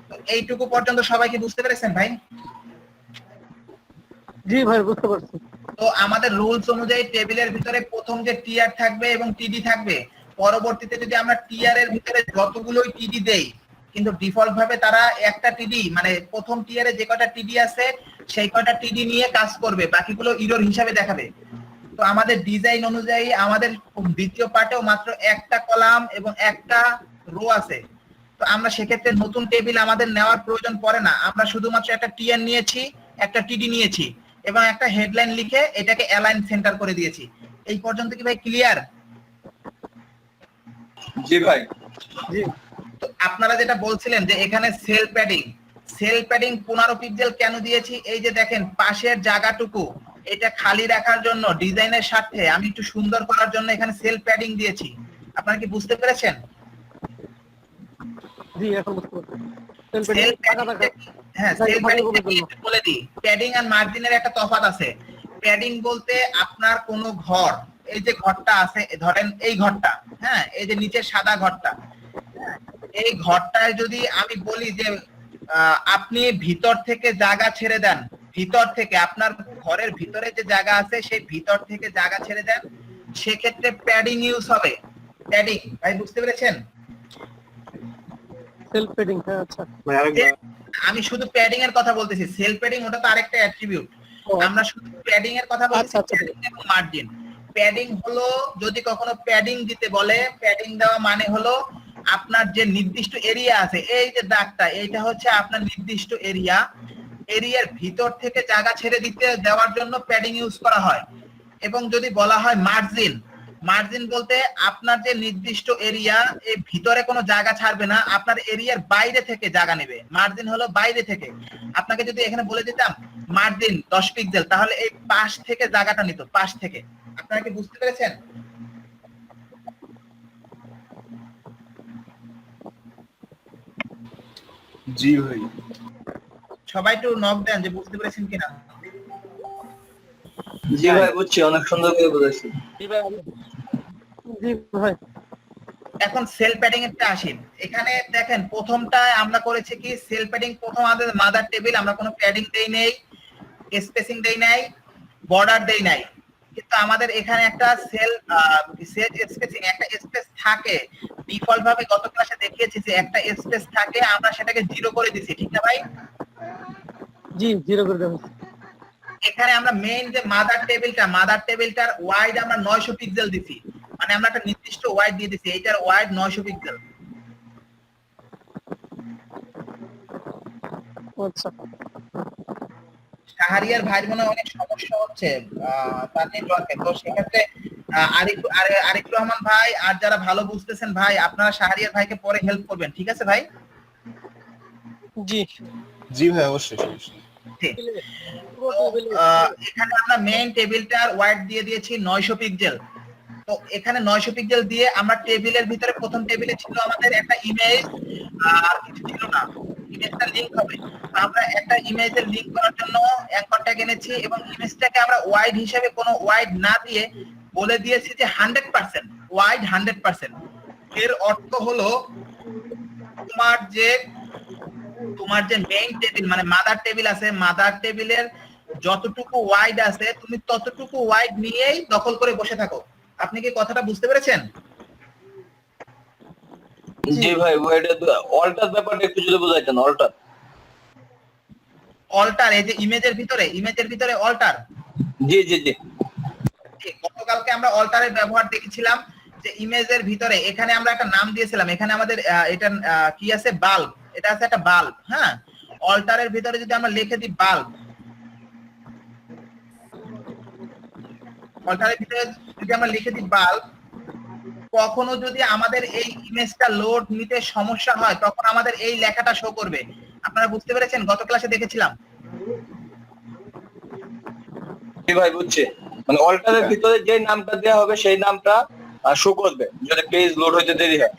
তো এইটুকু পর্যন্ত সবাই কি বুঝতে পেরেছেন ভাই? জি ভাই বুঝতে পারছি। তো আমাদের রুলস অনুযায়ী টেবিলের ভিতরে প্রথম যে টিআর থাকবে এবং টিডি থাকবে, পরবর্তীতে যদি আমরা টিআর এর ভিতরে যতগুলোই টিডি দেই, কিন্তু ডিফল্ট ভাবে তারা একটা টিডি মানে প্রথম টিআর এ যে কয়টা টিডি আছে সেই কয়টা টিডি নিয়ে কাজ করবে, বাকিগুলো এরর হিসাবে দেখাবে। তো আমাদের ডিজাইন অনুযায়ী আমাদের দ্বিতীয় পার্টেও মাত্র একটা কলাম এবং একটা রো আছে। তো আমরা সেক্ষেত্রে নতুন টেবিল আমাদের নেওয়ার প্রয়োজন পড়ে না, আমরা শুধুমাত্র একটা টিআর নিয়েছি, একটা টিডি নিয়েছি এবং একটা হেডলাইন লিখে এটাকে অ্যালাইন সেন্টার করে দিয়েছি। এই পর্যন্ত কি ভাই ক্লিয়ার? জি ভাই। জি তো আপনারা যেটা বলছিলেন যে এখানে সেল প্যাডিং 15 পিক্সেল কেন দিয়েছি, এই যে দেখেন পাশের জায়গাটুকু এটা খালি রাখার জন্য ডিজাইনের স্বার্থে আমি একটু সুন্দর করার জন্য এখানে সেল প্যাডিং দিয়েছি। আপনারা কি বুঝতে পেরেছেন? জি এখন বুঝতে পারছি। সেল প্যাডিং, হ্যাঁ সেল প্যাডিং বলে দিই, প্যাডিং আর মার্জিনের একটা তফাৎ আছে। প্যাডিং বলতে আপনার কোনো ঘর, এই যে ঘরটা আছে ধরেন এই ঘরটা, হ্যাঁ এই যে নিচের সাদা ঘরটা, এই ঘরটায় যদি আমি বলি যে আপনি ভিতর থেকে জায়গা ছেড়ে দেন, ভিতর থেকে আপনার ঘরের ভিতরে যে জায়গা আছে সেই ভিতর থেকে জায়গা ছেড়ে দেন, সেক্ষেত্রে প্যাডিং ইউজ হবে। প্যাডিং ভাই বুঝতে পেরেছেন? সেলফ পেডিং, হ্যাঁ আচ্ছা। আমি শুধু প্যাডিং এর কথা বলতেছি, সেলফ প্যাডিং ওটা তো আরেকটা অ্যাট্রিবিউট। আমরা শুধু প্যাডিং এর কথা বলছি, প্যাডিং এবং মার্জিন। প্যাডিং হলো যদি কখনো প্যাডিং দিতে বলে, প্যাডিং দেওয়া মানে হলো আপনার যে নির্দিষ্ট এরিয়া আছে, এই যে দাগটা এইটা হচ্ছে আপনার নির্দিষ্ট এরিয়া, এরিয়ার ভিতর থেকে জায়গা ছেড়ে দিতে দেওয়ার জন্য প্যাডিং ইউজ করা হয়। এবং যদি বলা হয় মার্জিন, মার্জিন বলতে আপনার যে নির্দিষ্ট এরিয়া এই ভিতরে কোনো জায়গা ছাড়বে না, আপনার এরিয়ার বাইরে থেকে জায়গা নেবে। মার্জিন হলো বাইরে থেকে। আপনাকে যদি এখানে বলে দিতাম মার্জিন 10 পিক্সেল, তাহলে এই পাশ থেকে জায়গাটা নিত, পাশ থেকে। আপনারা কি বুঝতে পেরেছেন? জি ভাই। সবাই একটু নক দেন যে বুঝতে পেরেছেন কিনা। জি ভাই বুঝছি, অনেক সুন্দর করে বুঝাইছি। জি ভাই। এখন সেল প্যাডিং এরটা আসি। এখানে দেখেন প্রথমটা আমরা করেছি কি, সেল প্যাডিং প্রথম আমাদের মাদার টেবিল, আমরা কোনো প্যাডিং দেই নাই, স্পেসিং দেই নাই, বর্ডার দেই নাই, কিন্তু আমাদের এখানে একটা সেল স্পেসিং একটা স্পেস থাকে। ডিফল্ট ভাবে গত ক্লাসে দেখিয়েছি যে একটা স্পেস থাকে, আমরা সেটাকে 0 করে দিছি, ঠিক না ভাই? জি 0 করে দেব। এখানে আমরা মেইন যে মাদার টেবিলটার ওয়াইড আমরা 900 পিক্সেল দিছি, মানে আমরা একটা নির্দিষ্ট ওয়াইড দিয়ে দিছি, এইটার ওয়াইড 900 পিক্সেল। আচ্ছা। শাহরিয়ার ভাইয়ের মনে অনেক সমস্যা হচ্ছে তার নেটওয়ার্কে, তো সেক্ষেত্রে আরিফুর রহমান ভাই আর যারা ভালো বুঝতেছেন ভাই, আপনারা শাহরিয়ার ভাইকে পরে হেল্প করবেন, ঠিক আছে ভাই? জি জি ভাই অবশ্যই। এখানে আমরা মেইন টেবিলটার ওয়াইড দিয়ে দিয়েছি 900 পিক্সেল। তো এখানে 900 পিক্সেল দিয়ে আমরা টেবিলের ভিতরে প্রথম টেবিলে ছিল আমাদের একটা ইমেজ, আর কিছু ছিল না, ইমেজটা লিংক হবে। আমরা একটা ইমেজের লিংক করার জন্য অ্যাঙ্কর ট্যাগ এনেছি এবং ইমেজটাকে আমরা ওয়াইড হিসেবে কোনো ওয়াইড না দিয়ে বলে দিয়েছি যে 100% ওয়াইড 100%। এর অর্থ হলো তোমার যে মেইন টেবিল মানে মাদার টেবিল আছে, মাদার টেবিলের যতটুকু ওয়াইড আছে তুমি ততটুকু ওয়াইড নিয়েই দখল করে বসে থাকো। আপনি কি কথাটা বুঝতে পেরেছেন? জি ভাই, অল্টার ব্যাপারটা একটু যদি বোঝাইতেন। অল্টার এই যে ইমেজের ভিতরে অল্টার। জি জি জি। গতকালকে আমরা অল্টারের ব্যবহার দেখেছিলাম যে ইমেজের ভিতরে এখানে আমরা একটা নাম দিয়েছিলাম, এখানে আমাদের এটা কি আছে, বাল্ব, এটা আছে একটা বাল্ব। হ্যাঁ, অল্টারের ভিতরে যদি আমরা লিখে দিই বাল্ব, অল্টারের ভিতরে যদি আমরা লিখে দিই বাল্ব, কখনো যদি আমাদের এই ইমেজটা লোড নিতে সমস্যা হয় তখন আমাদের এই লেখাটা শো করবে। আপনারা বুঝতে পেরেছেন? গত ক্লাসে দেখেছিলাম। জি ভাই বুঝছি, মানে অল্টারের ভিতরে যে নামটা দেওয়া হবে সেই নামটা শো করবে যদি পেজ লোড হইতে দেরি হয়।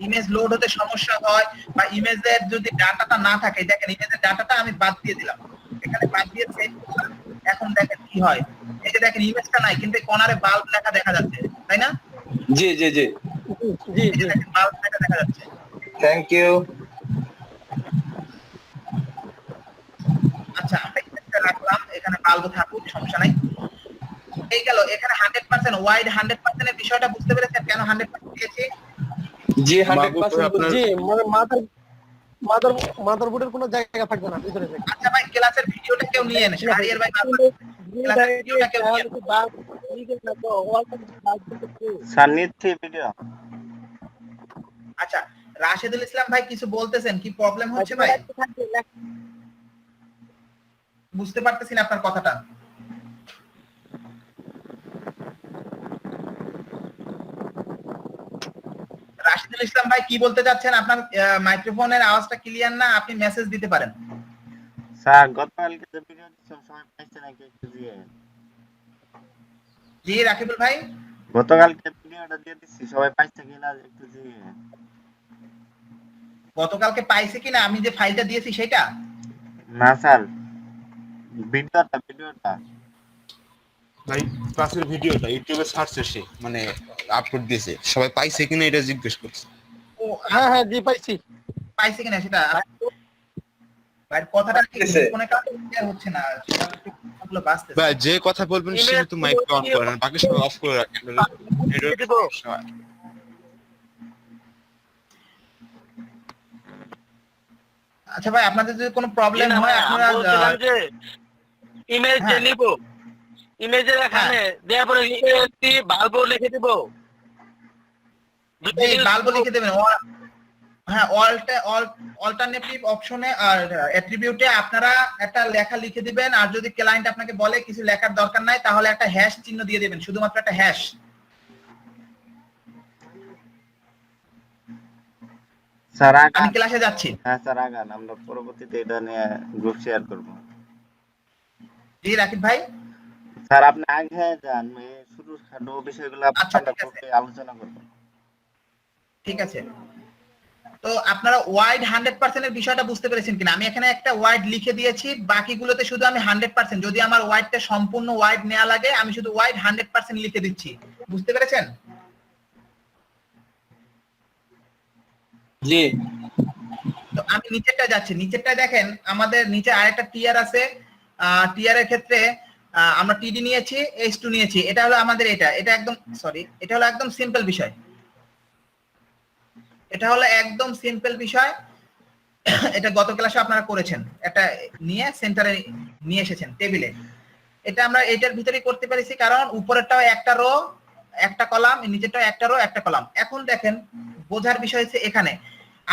ইমেজ লোড হতে সমস্যা হয় বা ইমেজের যদি ডাটাটা না থাকে, দেখেন ইমেজের ডাটাটা আমি বাদ দিয়ে দিলাম, এখানে বাদ দিয়ে সেভ করলাম, এখন দেখেন কি হয়, এই যে দেখেন ইমেজটা নাই কিন্তু কর্নারে বাল্ব লেখা দেখা যাচ্ছে, তাই না? জি জি জি, জি এই যে জি দেখেন বাল্ব লেখা দেখা যাচ্ছে। Thank you. আচ্ছা, আমরা ইমেজটা রাখলাম, এখানে বাল্ব থাকুক, সমস্যা নাই। এই গেল, এখানে 100% ওয়াইড 100% এর বিষয়টা বুঝতে পেরেছেন কেন 100% দিয়েছি? জি 100% জি, মানে মাদারবোর্ডের কোনো জায়গা থাকবে না ভিতরে থেকে। আচ্ছা ভাই, ক্লাসের ভিডিওটা কেউ নিয়ে এনে, শাহরিয়ার ভাই বারবার ক্লাসের ভিডিওটা কেউ নিয়ে এনে। স্যার নিচ্ছি ভিডিও। আচ্ছা, রাশেদুল ইসলাম ভাই কিছু বলতেছেন, কি প্রবলেম হচ্ছে ভাই? বুঝতে পারতেছি না আপনার কথাটা। রাশেদুল ইসলাম ভাই কি বলতে চাচ্ছেন? আপনার মাইক্রোফোনের আওয়াজটা ক্লিয়ার না, আপনি মেসেজ দিতে পারেন। স্যার গতকালকে যে ভিডিও দিছিলাম সবাই পাইছে নাকি একটু দিয়ে? জি রাকিবুল ভাই, গতকালকে ভিডিওটা দিয়ে দিচ্ছি সবাই পাইছে কিনা একটু দিয়ে? গতকালকে পাইছে কিনা আমি যে ফাইলটা দিয়েছি সেটা? না স্যার, ভিডিওটা ভাই ক্লাসের ভিডিওটা ইউটিউবে সার্চ এসে মানে আপলোড দিয়েছে, সবাই পাইছে কিনা এটা জিজ্ঞেস করছে। ও হ্যাঁ হ্যাঁ জি পাইছি। পাইছে কিনা সেটা ভাই, কথাটা কি পাইছে। কোন কারণে ক্লিয়ার হচ্ছে না, একটু কথাগুলো বাজতেছে। ভাই যে কথা বলবেন সে তো মাইক অন করেন, বাকি সব অফ করে রাখেন। আচ্ছা ভাই, আপনাদের যদি কোনো প্রবলেম হয় আপনারা ইমেজ যে হ্যাঁ। নিব, ইমেজের এখানে দেওয়ার পরে ইমেজটি বাল্ব লিখে দিব। এই বাল্ব লিখে দেবেন। হ্যাঁ, অল্টারনেটিভ অপশনে আর অ্যাট্রিবিউটে আপনারা একটা লেখা লিখে দিবেন, আর যদি ক্লায়েন্ট আপনাকে বলে কিছু লেখার দরকার নাই তাহলে একটা হ্যাশ চিহ্ন দিয়ে দিবেন, শুধুমাত্র একটা হ্যাশ। স্যার আমি ক্লাসে যাচ্ছি। হ্যাঁ স্যার আগান, আমরা পরবর্তীতে এটা নিয়ে গ্রুপ শেয়ার করব। জি রাকিব ভাই, স্যার আপনি আগে যান, শুরু খাটো বিষয়গুলো আচ্ছা, আমরা ঠিক আছে। গ্রুপে আলোচনা করব। ঠিক আছে। তো আপনারা ওয়াইড 100% এর বিষয়টা বুঝতে পেরেছেন কিনা? আমি এখানে একটা ওয়াইড লিখে দিয়েছি, বাকিগুলোতে শুধু আমি 100%, যদি আমার ওয়াইডটা সম্পূর্ণ ওয়াইড নেওয়া লাগে আমি শুধু ওয়াইড 100% লিখে দিচ্ছি। বুঝতে পেরেছেন? জি তো আমি নিচেরটা যাচ্ছি, নিচেরটা দেখেন আমাদের নিচে আরেকটা টিয়ার আছে। টিয়ার এর ক্ষেত্রে আমরা টিডি নিয়েছি, H2 নিয়েছি। এটা হলো আমাদের এটা একদম এটা হলো একদম সিম্পল বিষয়। এটা হলো একদম সিম্পল বিষয়। এটা গত ক্লাসে আপনারা করেছেন, একটা নিয়ে সেন্টারে নিয়ে এসেছেন টেবিলে। এটা আমরা এটার ভিতরেই করতে পেরেছি, কারণ উপরেরটাও একটা রো একটা কলাম, নিচেরটাও একটা রো একটা কলাম। এখন দেখেন বোঝার বিষয় হচ্ছে এখানে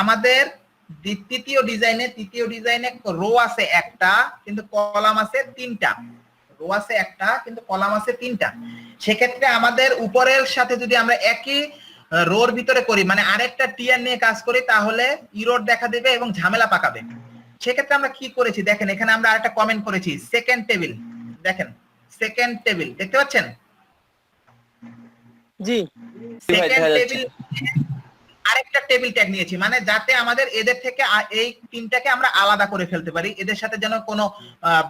আমাদের তৃতীয় ডিজাইনে রো আছে একটা কিন্তু কলাম আছে তিনটা। রো আছে একটা কিন্তু কলাম আছে তিনটা। সেক্ষেত্রে আমাদের উপরের সাথে যদি আমরা একই রোর ভিতরে করি, মানে আরেকটা টিয়ার নিয়ে কাজ করি, তাহলে ইরর দেখা দেবে এবং ঝামেলা পাকাবে। সেক্ষেত্রে আমরা কি করেছি দেখেন, এখানে আমরা আরেকটা কমেন্ট করেছি, সেকেন্ড টেবিল। দেখেন সেকেন্ড টেবিল দেখতে পাচ্ছেন? জি সেকেন্ড টেবিল আরেকটা টেবিল ট্যাগ নিয়েছি, মানে যাতে আমাদের এদের থেকে এই তিনটাকে আমরা আলাদা করে ফেলতে পারি, এদের সাথে যেন কোনো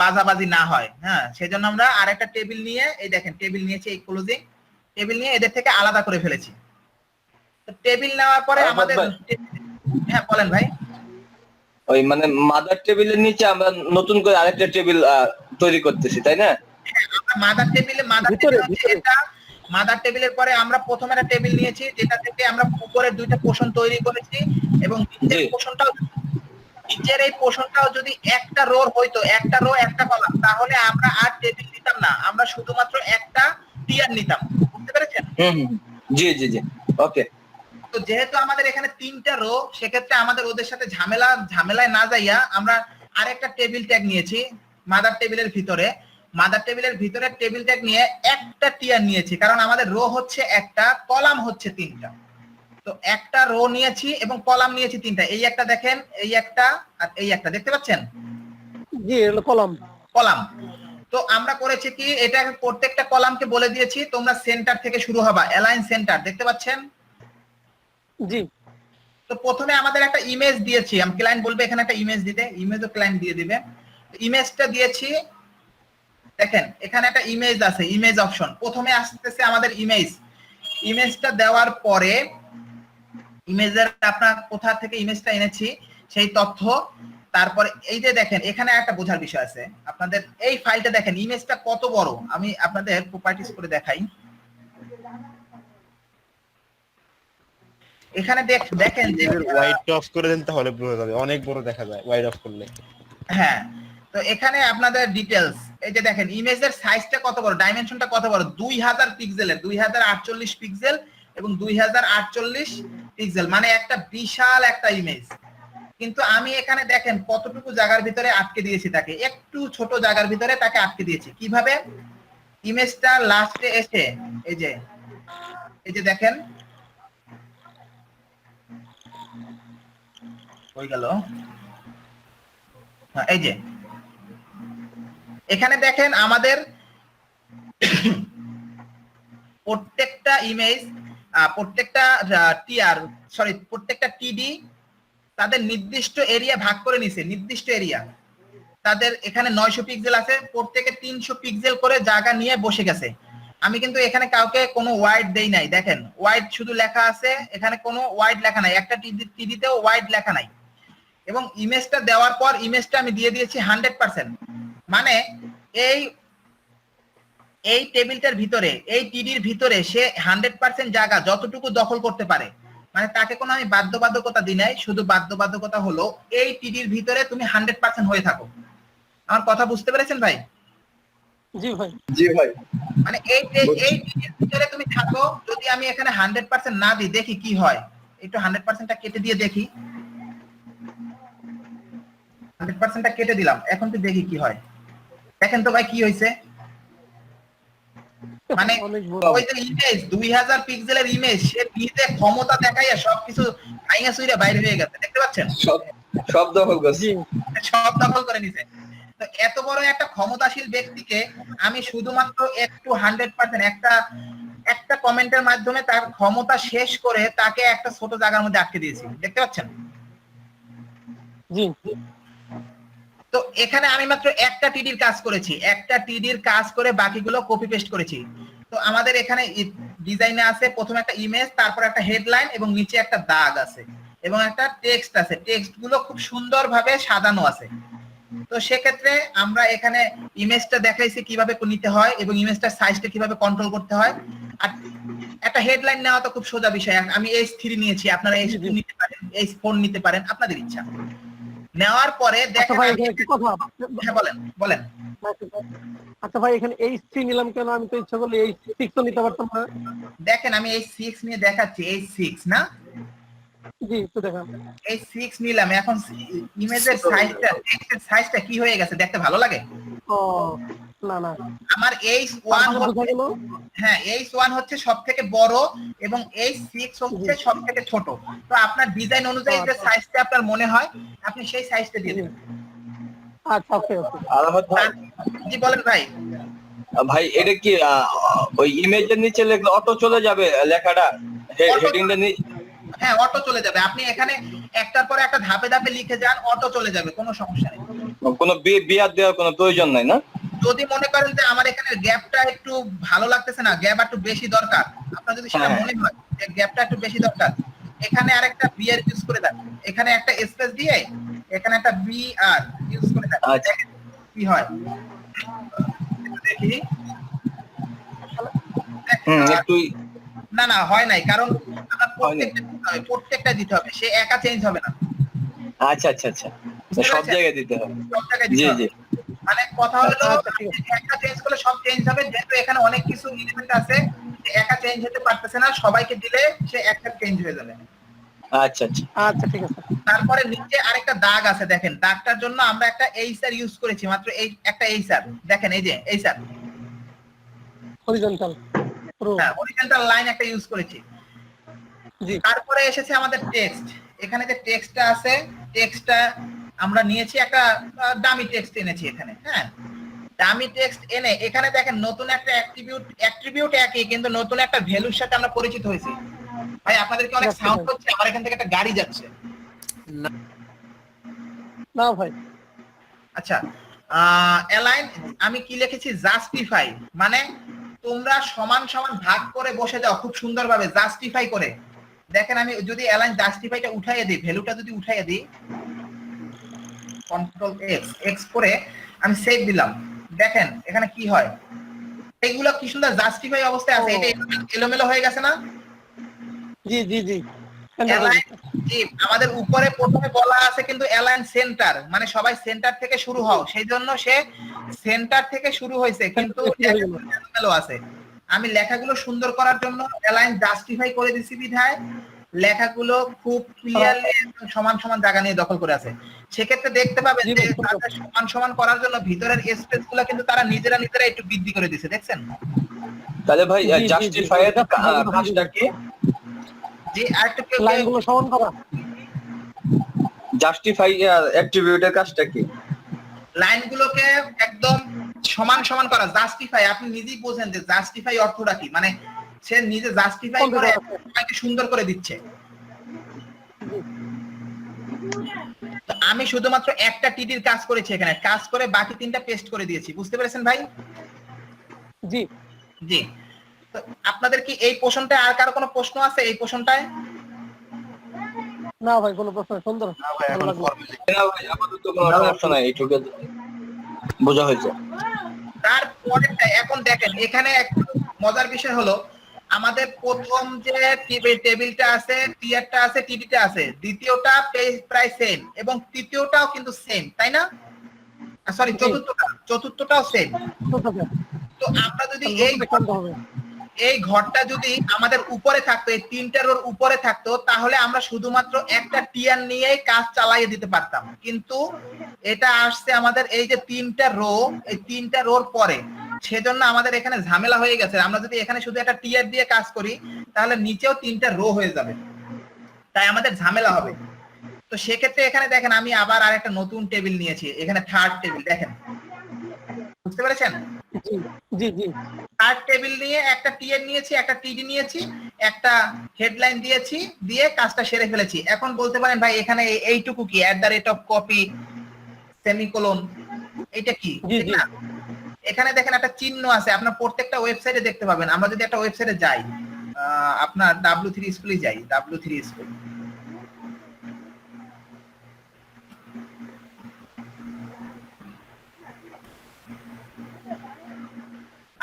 বাজাবাজি না হয়। হ্যাঁ, সেজন্য আমরা আরেকটা টেবিল নিয়ে, এই দেখেন টেবিল নিয়েছি, এই ক্লোজিং টেবিল নিয়ে এদের থেকে আলাদা করে ফেলেছি। তো টেবিল নেওয়ার পরে আমাদের হ্যাঁ বলেন ভাই। ওই মানে মাদার টেবিলের নিচে আমরা নতুন করে আরেকটা টেবিল তৈরি করতেছি, তাই না? মাদার টেবিল এটা মাদার টেবিলের পরে আমরা প্রথমে একটা টেবিল নিয়েছি, যেটা থেকে আমরা উপরের দুইটা পোর্শন তৈরি করেছি, এবং নিচের এই পোর্শনটাও যদি একটা রো হইতো, একটা রো একটা কলাম, তাহলে আমরা আর টেবিল নিতাম না, আমরা শুধুমাত্র একটা টিয়ার নিতাম। বুঝতে পেরেছেন? জি জি জি, ওকে। তো যেহেতু আমাদের এখানে তিনটা রো, সেক্ষেত্রে আমাদের ওদের সাথে ঝামেলায় না যাইয়া আমরা আরেকটা টেবিল ট্যাগ নিয়েছি মাদার টেবিলের ভিতরে টেবিল ট্যাগ নিয়ে একটা টিয়ার নিয়েছি, কারণ আমাদের রো হচ্ছে একটা, কলাম হচ্ছে তিনটা। তো একটা রো নিয়েছি এবং কলাম নিয়েছি তিনটা। এই একটা দেখেন, এই একটা আর এই একটা, দেখতে পাচ্ছেন? জি এটা কলাম। তো আমরা করেছি কি, এটা প্রত্যেকটা কলামকে বলে দিয়েছি তোমরা সেন্টার থেকে শুরু হবা, অ্যালাইন সেন্টার, দেখতে পাচ্ছেন? জি। তো প্রথমে আমাদের একটা ইমেজ দিয়েছি, ক্লায়েন্ট বলবে এখানে একটা ইমেজ দিতে, ইমেজও ক্লায়েন্ট দিয়ে দিবে। ইমেজটা দিয়েছি দেখেন এখানে একটা ইমেজ আছে, ইমেজ অপশন। প্রথমে আসতেছে আমাদের ইমেজটা দেওয়ার পরে ইমেজের আপনার কোথা থেকে ইমেজটা এনেছি সেই তথ্য। তারপরে এই যে দেখেন এখানে একটা বোঝার বিষয় আছে আপনাদের, এই ফাইলটা দেখেন ইমেজটা কত বড়। আমি আপনাদের প্রপার্টিজ করে দেখাই। এখানে দেখেন যে ওয়াইড অফ করে দেন তাহলে বোঝা যাবে, অনেক বড় দেখা যায় ওয়াইড অফ করলে। হ্যাঁ, তো এখানে আপনাদের ডিটেলস এই যে দেখেন ইমেজের সাইজটা কত বড়, ডাইমেনশনটা কত বড়, 2000 পিক্সেলের, 2048 পিক্সেল এবং 2048 পিক্সেল, মানে একটা বিশাল একটা ইমেজ। কিন্তু আমি এখানে দেখেন কতটুকু জায়গার ভিতরে আটকে দিয়েছি তাকে, একটু ছোট জায়গার ভিতরে তাকে আটকে দিয়েছি। কিভাবে? ইমেজটা লাস্টে এসে এই যে দেখেন হয়ে গেল। হ্যাঁ, এই যে এখানে দেখেন আমাদের প্রত্যেকটা ইমেজ, প্রত্যেকটা প্রত্যেকটা টিডি তাদের নির্দিষ্ট এরিয়া ভাগ করে নিছে, নির্দিষ্ট এরিয়া তাদের এখানে 900 পিক্সেল আছে, প্রত্যেকে 300 পিক্সেল করে জায়গা নিয়ে বসে গেছে। আমি কিন্তু এখানে কাউকে কোনো ওয়াইড দেই নাই, দেখেন ওয়াইড শুধু লেখা আছে, এখানে কোনো ওয়াইড লেখা নাই, একটা টিডিতেও ওয়াইড লেখা নাই। এবং ইমেজটা দেওয়ার পর ইমেজটা আমি দিয়ে দিয়েছি 100%, মানে এই টেবিলটার ভিতরে, এই টিডির ভিতরে সে 100% জায়গা যতটুকু দখল করতে পারে, মানে তাকে কোনো আমি বাধ্যবাধকতা দিই নাই, শুধু বাধ্যবাধকতা হলো এই টিডির ভিতরে তুমি 100% হয়ে থাকো। আমার কথা বুঝতে পেরেছেন ভাই? জি ভাই। জি ভাই। মানে এই টিডির ভিতরে তুমি থাকো। যদি আমি এখানে 100% না দিই, দেখি কি হয়, একটু 100%টা কেটে দিয়ে দেখি। 100%টা কেটে দিলাম, এখন তো দেখি কি হয়। দেখেন তো ভাই কি হয়েছে, মানে ওই যে ইমেজ 2000 পিক্সেলের ইমেজ, সে নিজে ক্ষমতা দেখাইয়া সবকিছু ভাঙা চুইরা বাইরে হয়ে গেছে, দেখতে পাচ্ছেন? সব দখল করছে, সব দখল করে নিছে। তো এত বড় একটা ক্ষমতাশীল ব্যক্তিকে আমি শুধুমাত্র একটু 100% একটা কমেন্টের মাধ্যমে তার ক্ষমতা শেষ করে তাকে একটা ছোট জায়গার মধ্যে আটকে দিয়েছি, দেখতে পাচ্ছেন? জি। তো এখানে আমি মাত্র একটা টিডির কাজ করেছি, একটা টিডির কাজ করে বাকিগুলো কপি পেস্ট করেছি। তো আমাদের এখানে ডিজাইনে আছে প্রথমে একটা ইমেজ, তারপর একটা হেডলাইন এবং নিচে একটা দাগ আছে এবং একটা টেক্সট আছে। টেক্সট গুলো খুব সুন্দরভাবে সাজানো আছে। তো সেক্ষেত্রে আমরা এখানে ইমেজটা দেখাইছি কিভাবে নিতে হয় এবং ইমেজটার সাইজটা কিভাবে কন্ট্রোল করতে হয়। আর একটা হেডলাইন নেওয়া তো খুব সোজা বিষয়। আমি H3 নিয়েছি, আপনারা H2 নিতে পারেন, H4 নিতে পারেন, আপনাদের ইচ্ছা। নেওয়ার পরে দেখেন ভাই একটু কথা। হ্যাঁ বলেন। আচ্ছা ভাই, এখানে H3 নিলাম কেন? আমি তো ইচ্ছা করলে H6 তো নিতে পারতাম না। দেখেন আমি H6 নিয়ে দেখাচ্ছি, H6 না? জি, একটু দেখান। H6 নিলাম। এখন ইমেজের সাইজটা, টেক্সটের সাইজটা কি হয়ে গেছে দেখতে ভালো লাগে? ও না না, আমার H1 হ্যাঁ, H1 হচ্ছে সবথেকে বড় এবং H6 হচ্ছে সবথেকে ছোট। তো আপনার ডিজাইন অনুযায়ী যে সাইজটা আপনার মনে হয় আপনি সেই সাইজটা দিয়ে দেবেন। আচ্ছা, ওকে ওকে। আলামত ভাই। জি বলেন ভাই। ভাই এটা কি ওই ইমেজের নিচে লিখলে অটো চলে যাবে লেখাটা, হেডিংটা নিচে? হ্যাঁ, অটো চলে যাবে। আপনি এখানে একটার পর একটা ধাপে ধাপে লিখে যান, অটো চলে যাবে, কোনো সমস্যা নেই। কোনো বিয়ার দেওয়ার কোনো প্রয়োজন নাই না? যদি মনে করেন যে আমার এখানে গ্যাপটা একটু ভালো লাগতেছে না, গ্যাপ একটু বেশি দরকার, আপনার যদি সেটা মনে হয় যে গ্যাপটা একটু বেশি দরকার, এখানে আরেকটা বিআর ইউজ করে দেন, এখানে একটা স্পেস দিয়ে এখানে একটা বিআর ইউজ করে দেন, দেখেন কি হয়। দেখি একটু না হয় নাই, কারণ আপনার প্রত্যেকটা দিতে হবে, সে একা চেঞ্জ হবে না। আচ্ছা সব জায়গায় দিতে হবে। সব জায়গায় দিতে হবে। মানে কথা হলো একটা চেঞ্জ করলে সব চেঞ্জ হবে, যেহেতু এখানে অনেক কিছু এলিমেন্ট আছে যে একা চেঞ্জ হতে পারতেছে না, সবাইকে দিলে সে একটা চেঞ্জ হয়ে যাবে। আচ্ছা ঠিক আছে। তারপরে নিচে আরেকটা দাগ আছে, দেখেন দাগটার জন্য আমরা একটা এইচআর ইউজ করেছি, মাত্র এই একটা এইচআর, দেখেন এই যে এইচআর হরিজন্টাল হরিজন্টাল লাইন একটা ইউজ করেছি। তারপরে এসেছে আমাদের টেক্সট। এখানে যে টেক্সটটা আছে, টেক্সটটা আমরা নিয়েছি, একটা ডামি টেক্সট এনেছি এখানে। হ্যাঁ, ডামি টেক্সট এনে এখানে দেখেন নতুন একটা অ্যাট্রিবিউট একই, কিন্তু নতুন একটা ভ্যালুর সাথে আমরা পরিচিত হয়েছি। ভাই আপনাদেরকে অনেক সাউন্ড হচ্ছে, আমার এখান থেকে একটা গাড়ি যাচ্ছে। না ভাই। আচ্ছা, অ্যালাইন আমি কি লিখেছি জাস্টিফাই, মানে তোমরা সমান সমান ভাগ করে বসে যাও খুব সুন্দরভাবে জাস্টিফাই করে। দেখেন আমি যদি অ্যালাইন জাস্টিফাইটা উঠাইয়ে দিই, ভ্যালুটা যদি উঠাইয়ে দিই, কন্ট্রোল এক্স এক্স করে আমি সেভ দিলাম, দেখেন এখানে কি হয়, এগুলো কি সুন্দর জাস্টিফাই অবস্থায় আছে। এটা এলোমেলো হয়ে গেছে না? জি জি জি অ্যালাইন জি, আমাদের উপরে প্রথমে বলা আছে কিন্তু অ্যালাইন সেন্টার, মানে সবাই সেন্টার থেকে শুরু হও, সেই জন্য সে সেন্টার থেকে শুরু হয়েছে কিন্তু এলোমেলো আছে। আমি লেখাগুলো সুন্দর করার জন্য অ্যালাইন জাস্টিফাই করে দিছি বিধায় লেখাগুলো খুব ক্লিয়ারলি সমান সমান জায়গা নিয়ে দখল করে আছে। সেক্ষেত্রে দেখতে পাবেন যে তাদের সমান সমান করার জন্য ভিতরের স্পেস গুলো কিন্তু তারা নিজেরা একটু বৃদ্ধি করে দিছে, দেখছেন? তাহলে ভাই জাস্টিফাই এর কাজটা কি? জি, আরেকটু লাইনগুলো সমান করা। জাস্টিফাই অ্যাট্রিবিউটের কাজটা কি? লাইনগুলোকে একদম সমান সমান করা। জাস্টিফাই আপনি নিজেই বোঝেন যে জাস্টিফাই অর্থটা কি, মানে সে নিজে জাস্টিফাই করে সবাইকে সুন্দর করে দিচ্ছে। তো আমি শুধুমাত্র একটা টিটির কাজ করেছি এখানে, কাজ করে বাকি তিনটা পেস্ট করে দিয়েছি। বুঝতে পেরেছেন ভাই? জি জি। তো আপনাদের কি এই পোর্শনটায় আর কারো কোনো প্রশ্ন আছে এই পোর্শনটায়? না ভাই কোনো প্রশ্ন নেই, সুন্দর। না ভাই আপাতত কোনো সমস্যা নাই, এইটুকু বোঝা হয়েছে। তারপরেরটা এখন দেখেন, এখানে একটু মজার বিষয় হলো আমাদের প্রথম যে টেবিলটা আছে, টিয়ারটা আছে, টিডিটা আছে, দ্বিতীয়টা প্রায় সেম এবং তৃতীয়টাও কিন্তু সেম, তাই না? সরি, চতুর্থটাও সেম। তো আমরা যদি এই ঘরটা যদি আমাদের উপরে থাকতো, এই তিনটা রোর উপরে থাকতো, তাহলে আমরা শুধুমাত্র একটা টিয়ার নিয়েই কাজ চালিয়ে দিতে পারতাম। কিন্তু এটা আসছে আমাদের এই যে তিনটা রো, এই তিনটা রোর পরে, সেজন্য আমাদের এখানে ঝামেলা হয়ে গেছে। আমরা যদি এখানে শুধু একটা টিয়ার দিয়ে কাজ করি তাহলে নিচেও তিনটা রো হয়ে যাবে, তাই আমাদের ঝামেলা হবে। তো সেক্ষেত্রে এখানে দেখেন আমি আবার আরেকটা নতুন টেবিল নিয়েছি, এখানে থার্ড টেবিল। দেখেন, বুঝতে পেরেছেন? জি জি থার্ড টেবিল নিয়ে একটা টিএর নিয়েছি, একটা টিডি নিয়েছি, একটা হেডলাইন দিয়েছি, দিয়ে কাজটা সেরে ফেলেছি। এখন বলতে পারেন ভাই এখানে এইটুকু কি, @copy সেমিকোলন, এটা কি? ঠিক না? এখানে দেখেন একটা চিহ্ন আছে, আপনার প্রত্যেকটা ওয়েবসাইটে দেখতে পাবেন। আমরা যদি একটা ওয়েবসাইটে যাই, আপনার W3 স্কুলে যাই, W3 স্কুল,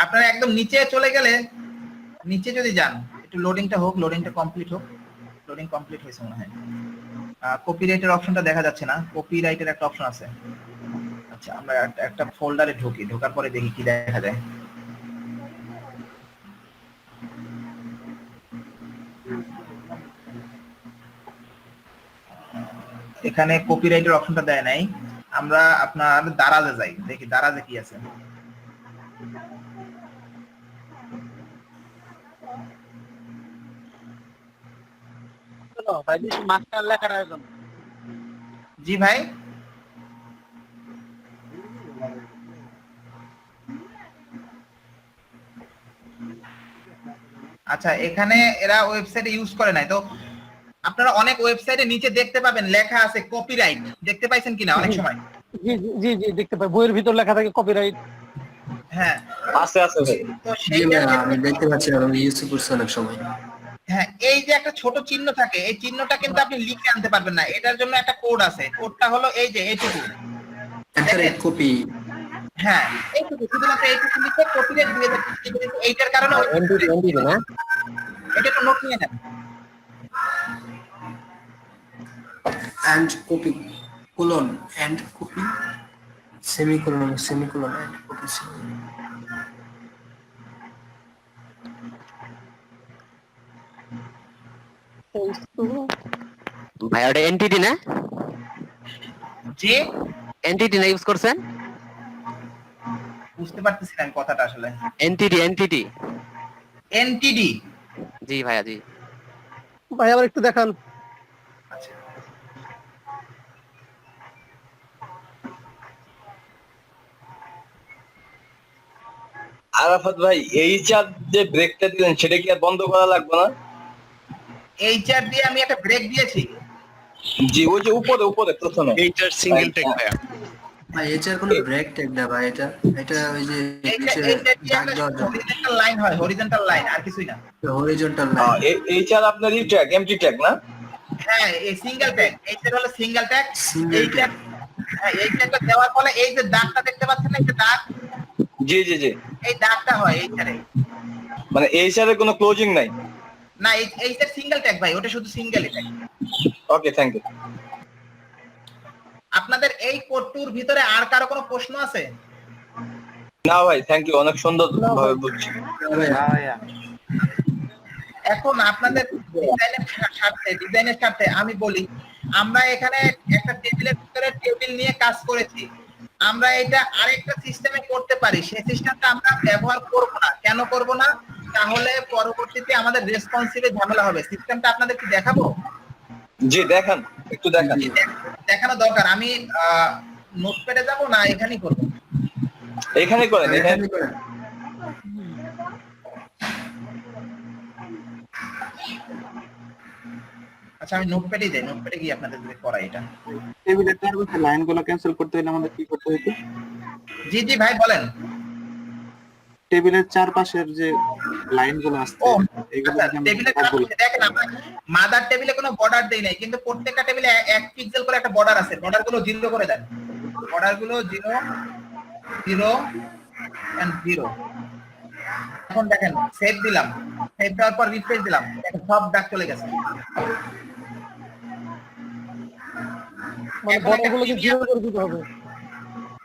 আপনারা একদম নিচে চলে গেলে, নিচে যদি যান, একটু লোডিংটা হোক, লোডিংটা কমপ্লিট হোক। লোডিং কমপ্লিট হয়েছে মনে হয়। কপিরাইটের অপশনটা দেখা যাচ্ছে না, কপিরাইটের একটা অপশন আছে। আচ্ছা, আমরা একটা ফোল্ডারে ঢুকি, ঢোকার পরে দেখি কি দেখা যায়। এখানে কপিরাইটের অপশনটা দেয় নাই। আমরা আপনার দারাজে যাই, দেখি দারাজে কি আছে। জি ভাই, আচ্ছা এখানে এরা ওয়েবসাইটে ইউজ করে নাই। তো আপনারা অনেক ওয়েবসাইটে নিচে দেখতে পাবেন লেখা আছে কপিরাইট, দেখতে পাইছেন কিনা অনেক সময়? জি জি জি দেখতে পাই, বইয়ের ভিতর লেখা থাকে কপিরাইট। হ্যাঁ আছে ভাই। তো সেইটা আমি দেখতে পাচ্ছি, আমি ইউজ করছি অনেক সময়। হ্যাঁ, এই যে একটা ছোট চিহ্ন থাকে, এই চিহ্নটা কিন্তু আপনি লিখে আনতে পারবেন না, এটার জন্য একটা কোড আছে। কোডটা হলো এই যে এইটুকু, কপি। হ্যাঁ এইটুকু, শুধুমাত্র এইটুকু লিখে কপিরাইট দিয়ে দেবেন। এইটার কারণে না, এটা একটু নোট নিয়ে নেন। and copy colon and copy semicolon and copy ভাই ওটা এনটিটি না? যে এনটিটি না ইউজ করছেন? বুঝতে পারতেছি না আমি কথাটা আসলে। এনটিটি এনটিডি, জি ভাইয়া জি। ভাই আবার একটু দেখান। আচ্ছা আরাফাত ভাই, এই চার যে ব্রেকটা দিলেন সেটা কি আর বন্ধ করা লাগবে না? এইচআর দিয়ে আমি একটা ব্রেক দিয়েছি। জি, ওই যে উপরে প্রথমে এইটার সিঙ্গেল টেক ভাইয়া। ভাই এটার কোনো ব্রেক ট্যাগ না ভাই, এটা এটা ওই যে দাগ দেওয়ার জন্য হরিজন্টাল লাইন হয়, হরিজন্টাল লাইন, আর কিছুই না। Horizontal line. এইচআর আপনার ই ট্র্যাক, এমটি ট্র্যাক না? হ্যাঁ, এই সিঙ্গেল ট্যাগ, এইটা হলো সিঙ্গেল ট্যাগ। Single এইটা tag। হ্যাঁ, এই ট্যাগটা দেওয়ার ফলে এই যে দাগটা দেখতে পাচ্ছেন না, এই যে দাগ, জি জি জি। এই দাগটা হয় এইখানে। মানে এইচআর এর কোনো ক্লোজিং নাই? না, এইটা সিঙ্গেল ট্যাগ ভাই, ওটা শুধু single tag. Okay, thank you. আপনাদের এই কোডটুর ভিতরে আর কারো কোনো প্রশ্ন আছে? না ভাই, থ্যাংক ইউ, অনেক সুন্দর ভাবে বুঝছি। এখন আপনাদের ডিজাইনের স্বার্থে আমি বলি, আমরা এখানে একটা টেবিলের ভিতরে টেবিল নিয়ে কাজ করেছি। আমরা এটা আরেকটা সিস্টেমে করতে পারি, সেই সিস্টেমটা আমরা ব্যবহার করব না। কেন করব না? তাহলে পরবর্তীতে আমাদের রেসপন্সিভে ঝামেলা হবে। সিস্টেমটা আপনাদের কি দেখাবো? জি দেখান, একটু দেখান। দেখানো দরকার। আমি নোটপ্যাডে যাব না এখানেই করব? এখানে করেন, এখানে করেন। আচ্ছা, আমি নোটপ্যাডে যাই, নোটপ্যাডে গিয়ে আপনাদের করাই এটা। টেবিলের চারপাশে লাইনগুলো ক্যান্সেল করতে হলে আমাদের কি করতে হতো? জি জি ভাই বলেন। টেবিলের চারপাশের যে লাইনগুলো আসছে ও এগুলো আচ্ছা, টেবিলের চারপাশে দেখেন আমরা মাদার টেবিলে কোনো বর্ডার দেই নাই, কিন্তু প্রত্যেকটা টেবিলে 1 পিক্সেল করে একটা বর্ডার আছে। বর্ডারগুলো 0 করে দেন। বর্ডারগুলো 0 0 এন্ড 0। এখন দেখেন, সেভ দিলাম, সেভ দেওয়ার পর রিফ্রেশ দিলাম, দেখেন সব দাগ চলে গেছে। মানে বড়গুলোকে জিরো করে দিতে হবে।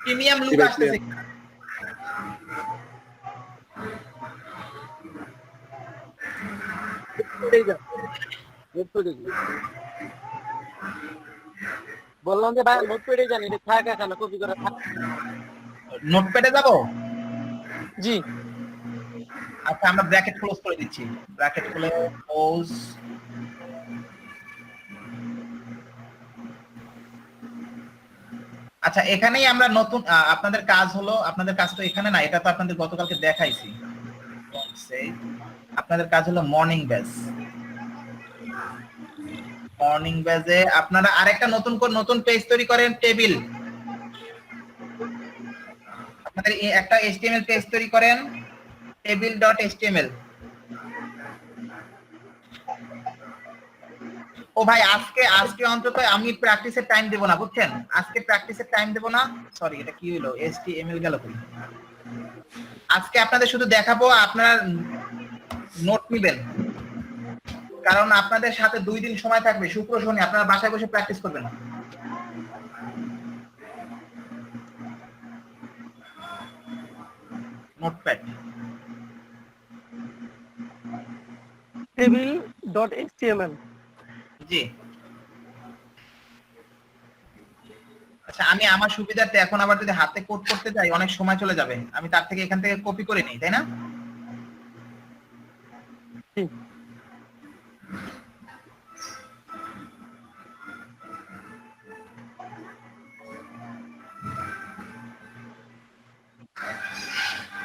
প্রিমিয়াম লুক আসতেছে। বললাম যে ভাই নোটপ্যাডে জানি এটা থাকা কেন কপি করে থাক। নোটপ্যাডে যাব? জি আচ্ছা, আমরা ব্র্যাকেট ক্লোজ করে দিচ্ছি। ব্র্যাকেট খুলে ক্লোজ। আচ্ছা, এখানেই আমরা নতুন আপনাদের কাজ হলো, আপনাদের কাজ তো এখানে না, এটা তো আপনাদের গতকালকে দেখাইছি। আপনাদের কাজ হলো মর্নিং ব্যাচ। মর্নিং ব্যাচে আপনারা আরেকটা নতুন পেজ তৈরি করেন, টেবিল। আপনাদের একটা HTML পেজ তৈরি করেন, table.html। ও ভাই, আজকে অন্তত আমি প্র্যাকটিসের টাইম দেব না, বুঝছেন? আজকে প্র্যাকটিসের টাইম দেব না। সরি, এটা কি হলো? HTML গেল কই? আজকে আপনাদের শুধু দেখাবো, আপনারা নোট নেবেন, কারণ আপনাদের সাথে 2 দিন সময় থাকবে, শুক্র শনি, আপনারা বাসায় বসে প্র্যাকটিস করবেন। Notepad table.html। জি। আচ্ছা, আমি আমার সুবিধার্থে এখন আবার যদি হাতে কোড করতে যাই অনেক সময় চলে যাবে, আমি তার থেকে এখান থেকে কপি করে নিই, তাই না?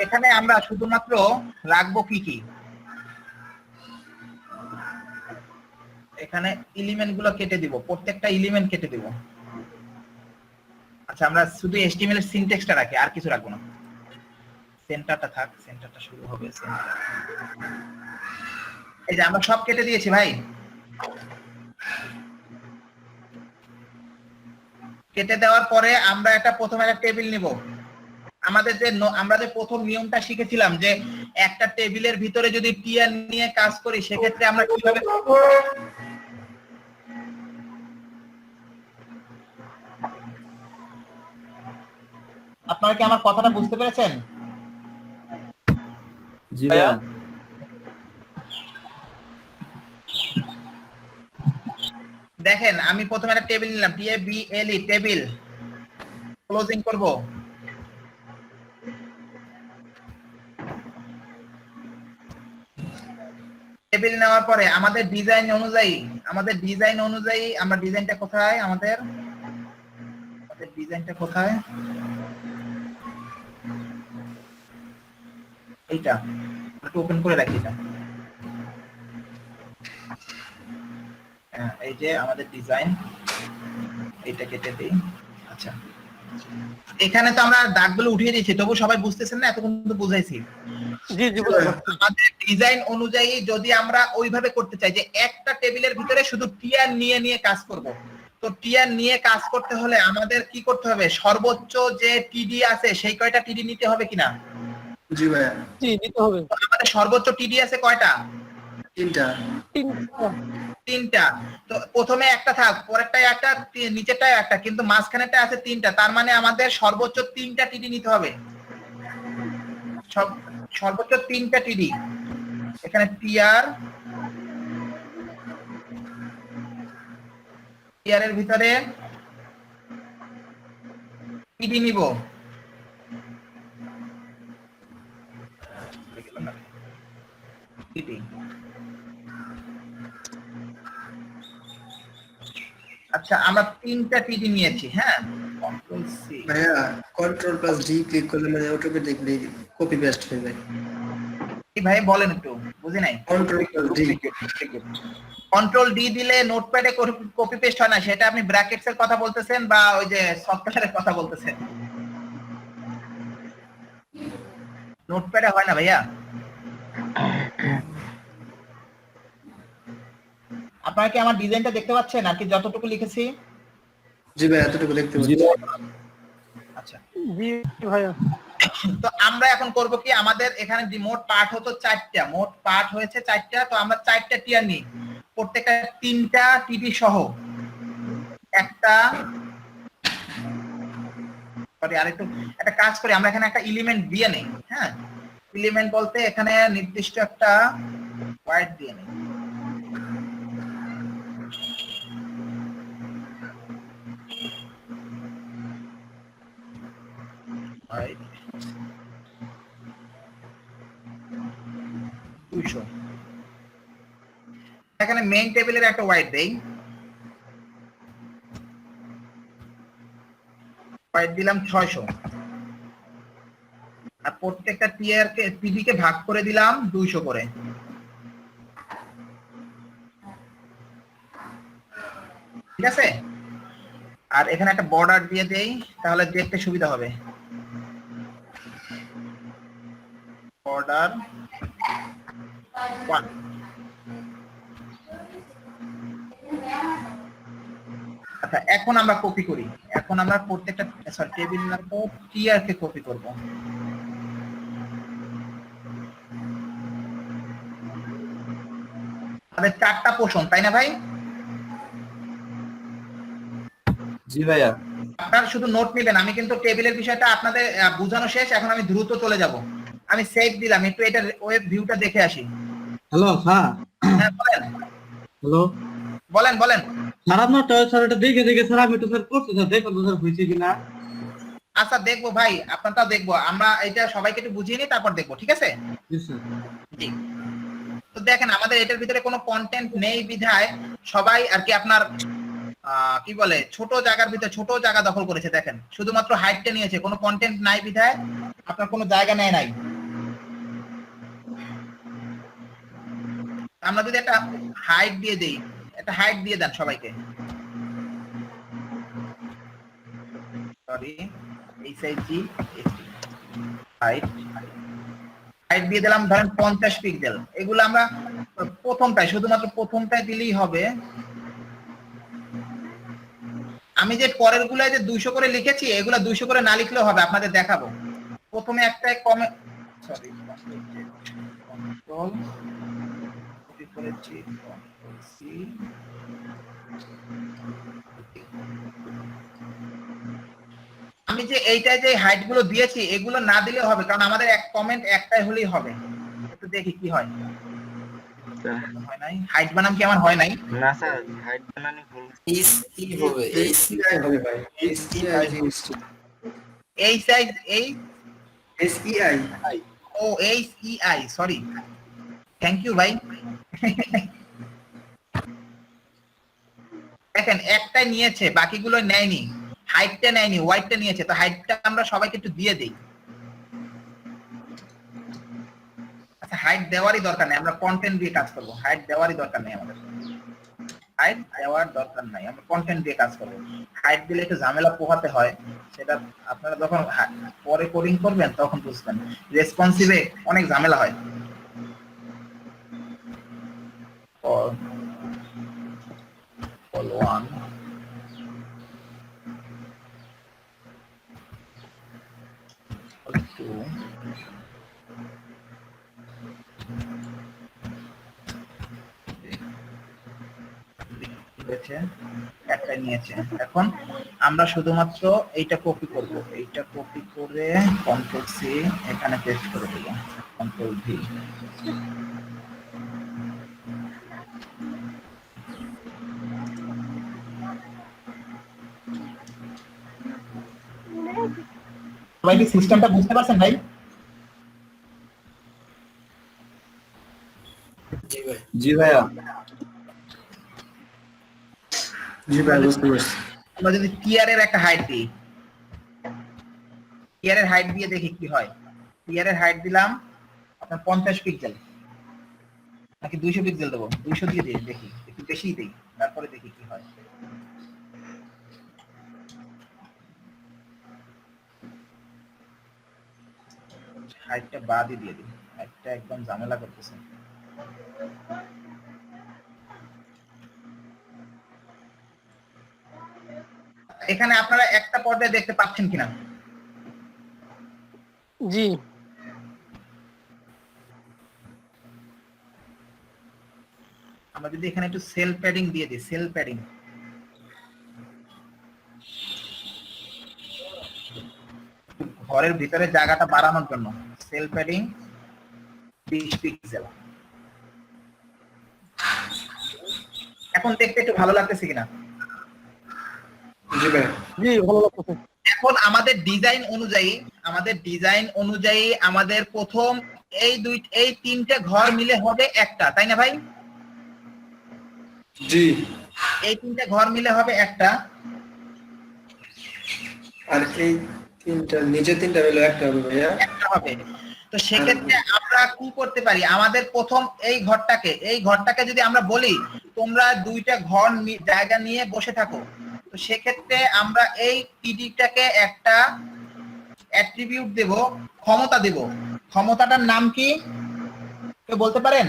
এখানে আমরা শুধুমাত্র রাখবো কি কি, এখানে এলিমেন্ট গুলো কেটে দিব, প্রত্যেকটা এলিমেন্ট কেটে দিব। আচ্ছা, আমরা শুধু HTML এর সিনট্যাক্সটা রাখি, আর কিছু রাখবো না। সেন্টারটা থাক, সেন্টারটা শুরু হবে সেন্টার। এই যে আমরা সব কেটে দিয়েছি ভাই। কেটে দেওয়ার পরে আমরা প্রথমে একটা টেবিল নিব। আমরা যে প্রথম নিয়মটা শিখেছিলাম যে একটা টেবিলের ভিতরে যদি টিআর নিয়ে কাজ করি, সেক্ষেত্রে আমরা কিভাবে, আপনারা কি আমার কথাটা বুঝতে পেরেছেন? জি ভাইয়া। দেখেন, আমি প্রথমে একটা টেবিল নিলাম, TABLE, টেবিল, ক্লোজিং করব। টেবিল নেওয়ার পরে আমাদের ডিজাইন অনুযায়ী আমরা ডিজাইনটা কোথায়, আমাদের ডিজাইনটা কোথায়, এইটা একটু ওপেন করে রাখি। এই যে আমাদের ডিজাইন, এইটা কেটে দিই। আচ্ছা, এখানে তো আমরা দাগগুলো উঠিয়ে দিয়েছি, তবু সবাই বুঝতেছেন না? এতক্ষণ তো বুঝাইছি। জি জি বুঝতে পারছি। আমাদের ডিজাইন অনুযায়ী যদি আমরা ওইভাবে করতে চাই যে একটা টেবিলের ভিতরে শুধু টিয়ার নিয়ে নিয়ে কাজ করব, তো টিয়ার নিয়ে কাজ করতে হলে আমাদের কি করতে হবে? সর্বোচ্চ যে টিডি আছে সেই কয়টা টিডি নিতে হবে কিনা? জি ভাইয়া। জি দিতে হবে। তো আমাদের সর্বোচ্চ টিডি আছে কয়টা? 3টা। 3টা। তো প্রথমে একটা থাক, পরেরটায় একটা, নিচেরটায় একটা, কিন্তু মাঝখানেরটা আছে 3টা। তার মানে আমাদের সর্বোচ্চ 3টা টিডি নিতে হবে। সর্বোচ্চ 3টা টিডি। এখানে টিআর এর ভিতরে টিডি নিব। টিডি। আচ্ছা, আমরা 3টা টিডি নিয়েছি। হ্যাঁ, কন্ট্রোল সি। ভাইয়া Ctrl+D ক্লিক করলে মানে অটোমেটিকলি কপি পেস্ট হয়ে যায়। কি ভাই বলেন একটু, বুঝি নাই। Ctrl+D। কন্ট্রোল ডি দিলে নোটপ্যাডে কপি পেস্ট হয় না, সেটা আপনি ব্র্যাকেটস এর কথা বলতেছেন বা ওই যে সফটওয়্যারের কথা বলতেছেন? নোটপ্যাডে হয় না ভাইয়া। আপনারা কি আমার ডিজাইনটা দেখতে পাচ্ছেন আর কি যতটুকু লিখেছি? জি ভাই, এতটুকু দেখতে পাচ্ছি। আচ্ছা, জি ভাইয়া। তো আমরা এখন করব কি, আমাদের এখানে মোট পার্ট হতো 4টা, মোট পার্ট হয়েছে 4টা। তো আমরা 4টা টিয়ার নিই, প্রত্যেকটা 3টা টিডি সহ একটা। সরি, আরেকটু একটা কাজ করি, আমরা এখানে একটা এলিমেন্ট দিয়ে নেই। হ্যাঁ, এলিমেন্ট বলতে এখানে নির্দিষ্ট একটা ওয়ার্ড দিয়ে নেই। এখানে মেইন টেবিলের একটা ওয়াইড দেই, ওয়াইড দিলাম 600, আর প্রত্যেকটা টিয়ার কে টিভি কে ভাগ করে দিলাম 200 করে। ঠিক আছে, আর এখানে একটা বর্ডার দিয়ে দেই, তাহলে দেখতে সুবিধা হবে। বর্ডার 1। আচ্ছা, এখন আমরা কপি করি। এখন আমরা প্রত্যেকটা টেবিল নাম্বার টিআর কে কপি করব। আমাদের 4টা পোষণ, তাই না ভাই? জি ভাইয়া। আপনারা শুধু নোট নেবেন, আমি কিন্তু টেবিলের বিষয়টা আপনাদের বোঝানো শেষ। এখন আমি দ্রুত চলে যাব। আমি সেভ দিলাম, একটু এটা ওয়েব ভিউটা দেখে আসি। Hello sir. হ্যাঁ বলেন। হ্যালো বলেন বলেন। স্যার, আপনার স্যার এটা দেখে স্যার আমি একটু স্যার করছি স্যার, দেখুন স্যার হয়েছে কিনা। আচ্ছা দেখবো ভাই, আপনারটাও দেখবো। আমরা এটা সবাইকে একটু বুঝিয়ে নিই, তারপর দেখবো। ঠিক আছে? জি স্যার। জি। তো দেখেন, আমাদের এটার ভিতরে কোনো কন্টেন্ট নেই বিধায় সবাই আর কি আপনার কি বলে ছোট জায়গার ভিতরে ছোট জায়গা দখল করেছে। দেখেন, শুধুমাত্র হাইটটা নিয়েছে, কোনো কন্টেন্ট নাই বিধায় আপনার কোনো জায়গা নেয় নাই। আমরা যদি একটা হাইট দিয়ে দেই, একটা হাইট দিয়ে দেন সবাইকে। সরি, এইচআইজি হাইট হাইট দিয়ে দিলাম ধরেন 50 পিক্সেল। এগুলো আমরা প্রথমটায়, শুধুমাত্র প্রথমটায় দিলেই হবে। আমি যে পরের গুলো যে 200 করে লিখেছি, এগুলা 200 করে না লিখলেও হবে, আপনাদের দেখাবো। প্রথমে একটা কমে, সরি, কন্ট্রোল কপি করেছি, কন্ট্রোল সি। আমি যে এইটায় যে হাইট গুলো দিয়েছি, এগুলো না দিলেও হবে, কারণ আমাদের এক কমেন্ট একটাই হলেই হবে। একটু দেখি কি হয়। হয় নাই, হাইট বানাম কি আমার হয় নাই? না স্যার, হাইট বানানি ভুল। এস ই হবে, এস SEI হবে ভাই। SEI এই সাইজ এই SEI। ও এইচইআই, সরি, থ্যাংক ইউ ভাই। দেখেন, একটাই নিয়েছে, বাকিগুলো নেয়নি। হাইটটা নেয়নি, হোয়াইটটা নিয়েছে। তো হাইটটা আমরা সবাইকে একটু দিয়ে দেই। আচ্ছা, হাইট দেওয়ারই দরকার নেই, আমরা কন্টেন্ট দিয়ে কাজ করব, হাইট দেওয়ারই দরকার নেই আমাদের। হাইট দেওয়ার দরকার নাই, আমরা কন্টেন্ট দিয়ে কাজ করবো। হাইট দিলে একটু ঝামেলা পোহাতে হয়, সেটা আপনারা যখন পরে কোডিং করবেন তখন বুঝবেন। রেসপন্সিভে অনেক ঝামেলা হয়। one two একটা নিয়েছে। এখন আমরা শুধুমাত্র এইটা কপি করব, এইটা কপি করে কন্ট্রোল সি এখানে পেস্ট করে দেব, কন্ট্রোল ভি। সবাই কি সিস্টেমটা বুঝতে পারছেন ভাই? জি ভাইয়া। জি ভাই, বুঝতে পারছি। আমরা যদি টিআর এর একটা হাইট দিই, টিআর এর হাইট দিয়ে দেখি কি হয়। টিআর এর হাইট দিলাম আপনার 50 পিক্সেল, নাকি 200 পিক্সেল দেবো? 200 দিয়ে দিই, দেখি একটু বেশি দেই, তারপরে দেখি কি হয়। হাইটটা বাদই দিয়ে দিই, হাইটটা একদম ঝামেলা করতেছে। এখানে আপনারা একটা পর্যায়ে দেখতে পাচ্ছেন কিনা? জি আমরা যদি এখানে একটু সেল প্যাডিং দিয়ে দিই, সেল প্যাডিং, ঘরের ভিতরে জায়গাটা বাড়ানোর জন্য সেল প্যাডিং 20 পিক্সেল। এখন দেখতে একটু ভালো লাগতেছে কিনা? জি ভাই। জি ভালো লাগতেছে। এখন আমাদের ডিজাইন অনুযায়ী আমাদের প্রথম এই তিনটে ঘর মিলে হবে একটা, তাই না ভাই? জি। এই তিনটে ঘর মিলে হবে একটা, আর এই তিনটা নিচে তিনটা হলো একটা হবে ভাইয়া। একটা হবে। তো সেক্ষেত্রে আমরা কি করতে পারি? আমাদের প্রথম এই ঘরটাকে যদি আমরা বলি তোমরা দুইটা ঘর জায়গা নিয়ে বসে থাকো, তো সেক্ষেত্রে আমরা এই টিডিটাকে একটা অ্যাট্রিবিউট দেব, ক্ষমতা দেব। ক্ষমতাটার নাম কি কেউ বলতে পারেন?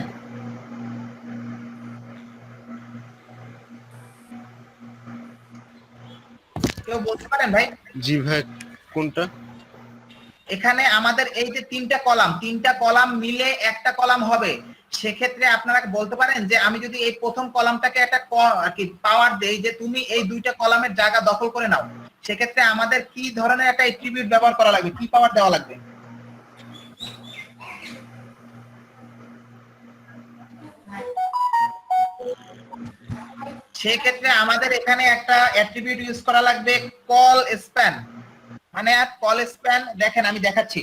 কেউ বলতে পারেন ভাই? জি ভাই, কোনটা? এখানে আমাদের এই যে তিনটা কলাম মিলে একটা কলাম হবে। সেক্ষেত্রে আপনারা বলতে পারেন যে আমি যদি এই প্রথম কলামটাকে একটা পাওয়ার দেই যে তুমি এই দুইটা কলামের জায়গা দখল করে নাও, সেক্ষেত্রে আমাদের কি ধরনের একটা অ্যাট্রিবিউট ব্যবহার করা লাগবে, কি পাওয়ার দেওয়া লাগবে? সেক্ষেত্রে আমাদের এখানে একটা অ্যাট্রিবিউট ইউজ করা লাগবে কল স্প্যান। মানে কল স্প্যান দেখেন, আমি দেখাচ্ছি।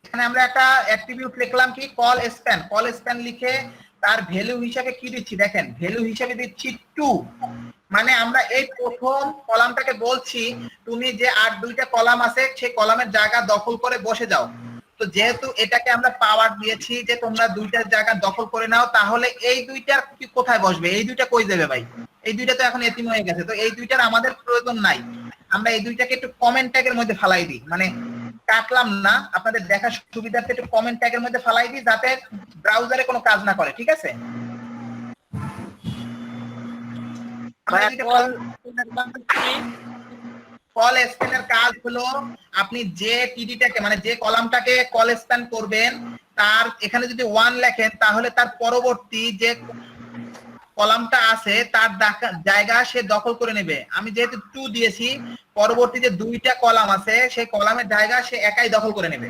এখানে আমরা একটা অ্যাট্রিবিউট লিখলাম কি কল স্প্যান। কল স্প্যান লিখে তার ভ্যালু হিসাবে কি দিচ্ছি দেখেন, ভ্যালু হিসাবে দিচ্ছি 2। মানে আমরা এই প্রথম কলামটাকে বলছি তুমি যে আর দুইটা কলাম আছে সেই কলামের জায়গা দখল করে বসে যাও। তো যেহেতু এটাকে আমরা পাওয়ার দিয়েছি যে তোমরা দুইটার জায়গা দখল করে নাও, তাহলে এই দুইটার কোথায় বসবে? এই দুইটা কই যাবে ভাই? এই দুইটা তো এখন এতিম হয়ে গেছে, তো এই দুইটার আমাদের প্রয়োজন নাই। আমরা এই দুইটাকে একটু কমেন্ট ট্যাগের মধ্যে ফালাই দিই, মানে কাটলাম না, আপনাদের দেখার সুবিধার্থে একটু কমেন্ট ট্যাগের মধ্যে ফালাই দিই যাতে ব্রাউজারে কোনো কাজ না করে, ঠিক আছে? কল স্প্যানের কাজ হলো আপনি যে টিডিটাকে মানে যে কলামটাকে কল স্প্যান করবেন তার এখানে যদি 1 লেখেন তাহলে তার পরবর্তী যে কলামটা আছে তার জায়গা সে দখল করে নেবে। আমি যেহেতু 2 দিয়েছি, পরবর্তী যে দুইটা কলাম আছে সেই কলামের জায়গা সে একাই দখল করে নেবে।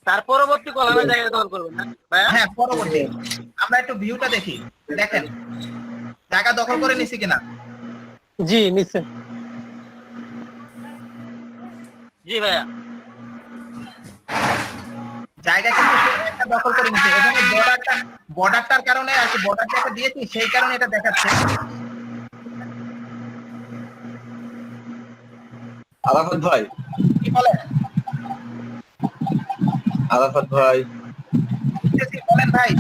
তার পরবর্তী কলামের জায়গা দখল করবে না ভাইয়া? হ্যাঁ পরবর্তী। আমরা একটু ভিউটা দেখি, দেখেন জায়গা দখল করে নিছি কিনা। জি নিশ্চয়। জি ভাইয়া, জায়গা কিন্তু একটা দখল করে নিচ্ছে। এখানে বর্ডারটার কারণে আর কি, বর্ডারটা দিয়েছি সেই কারণে এটা দেখাচ্ছে। আলামত ভাই কি বলে? আরাফাত ভাই, বলেন ভাই।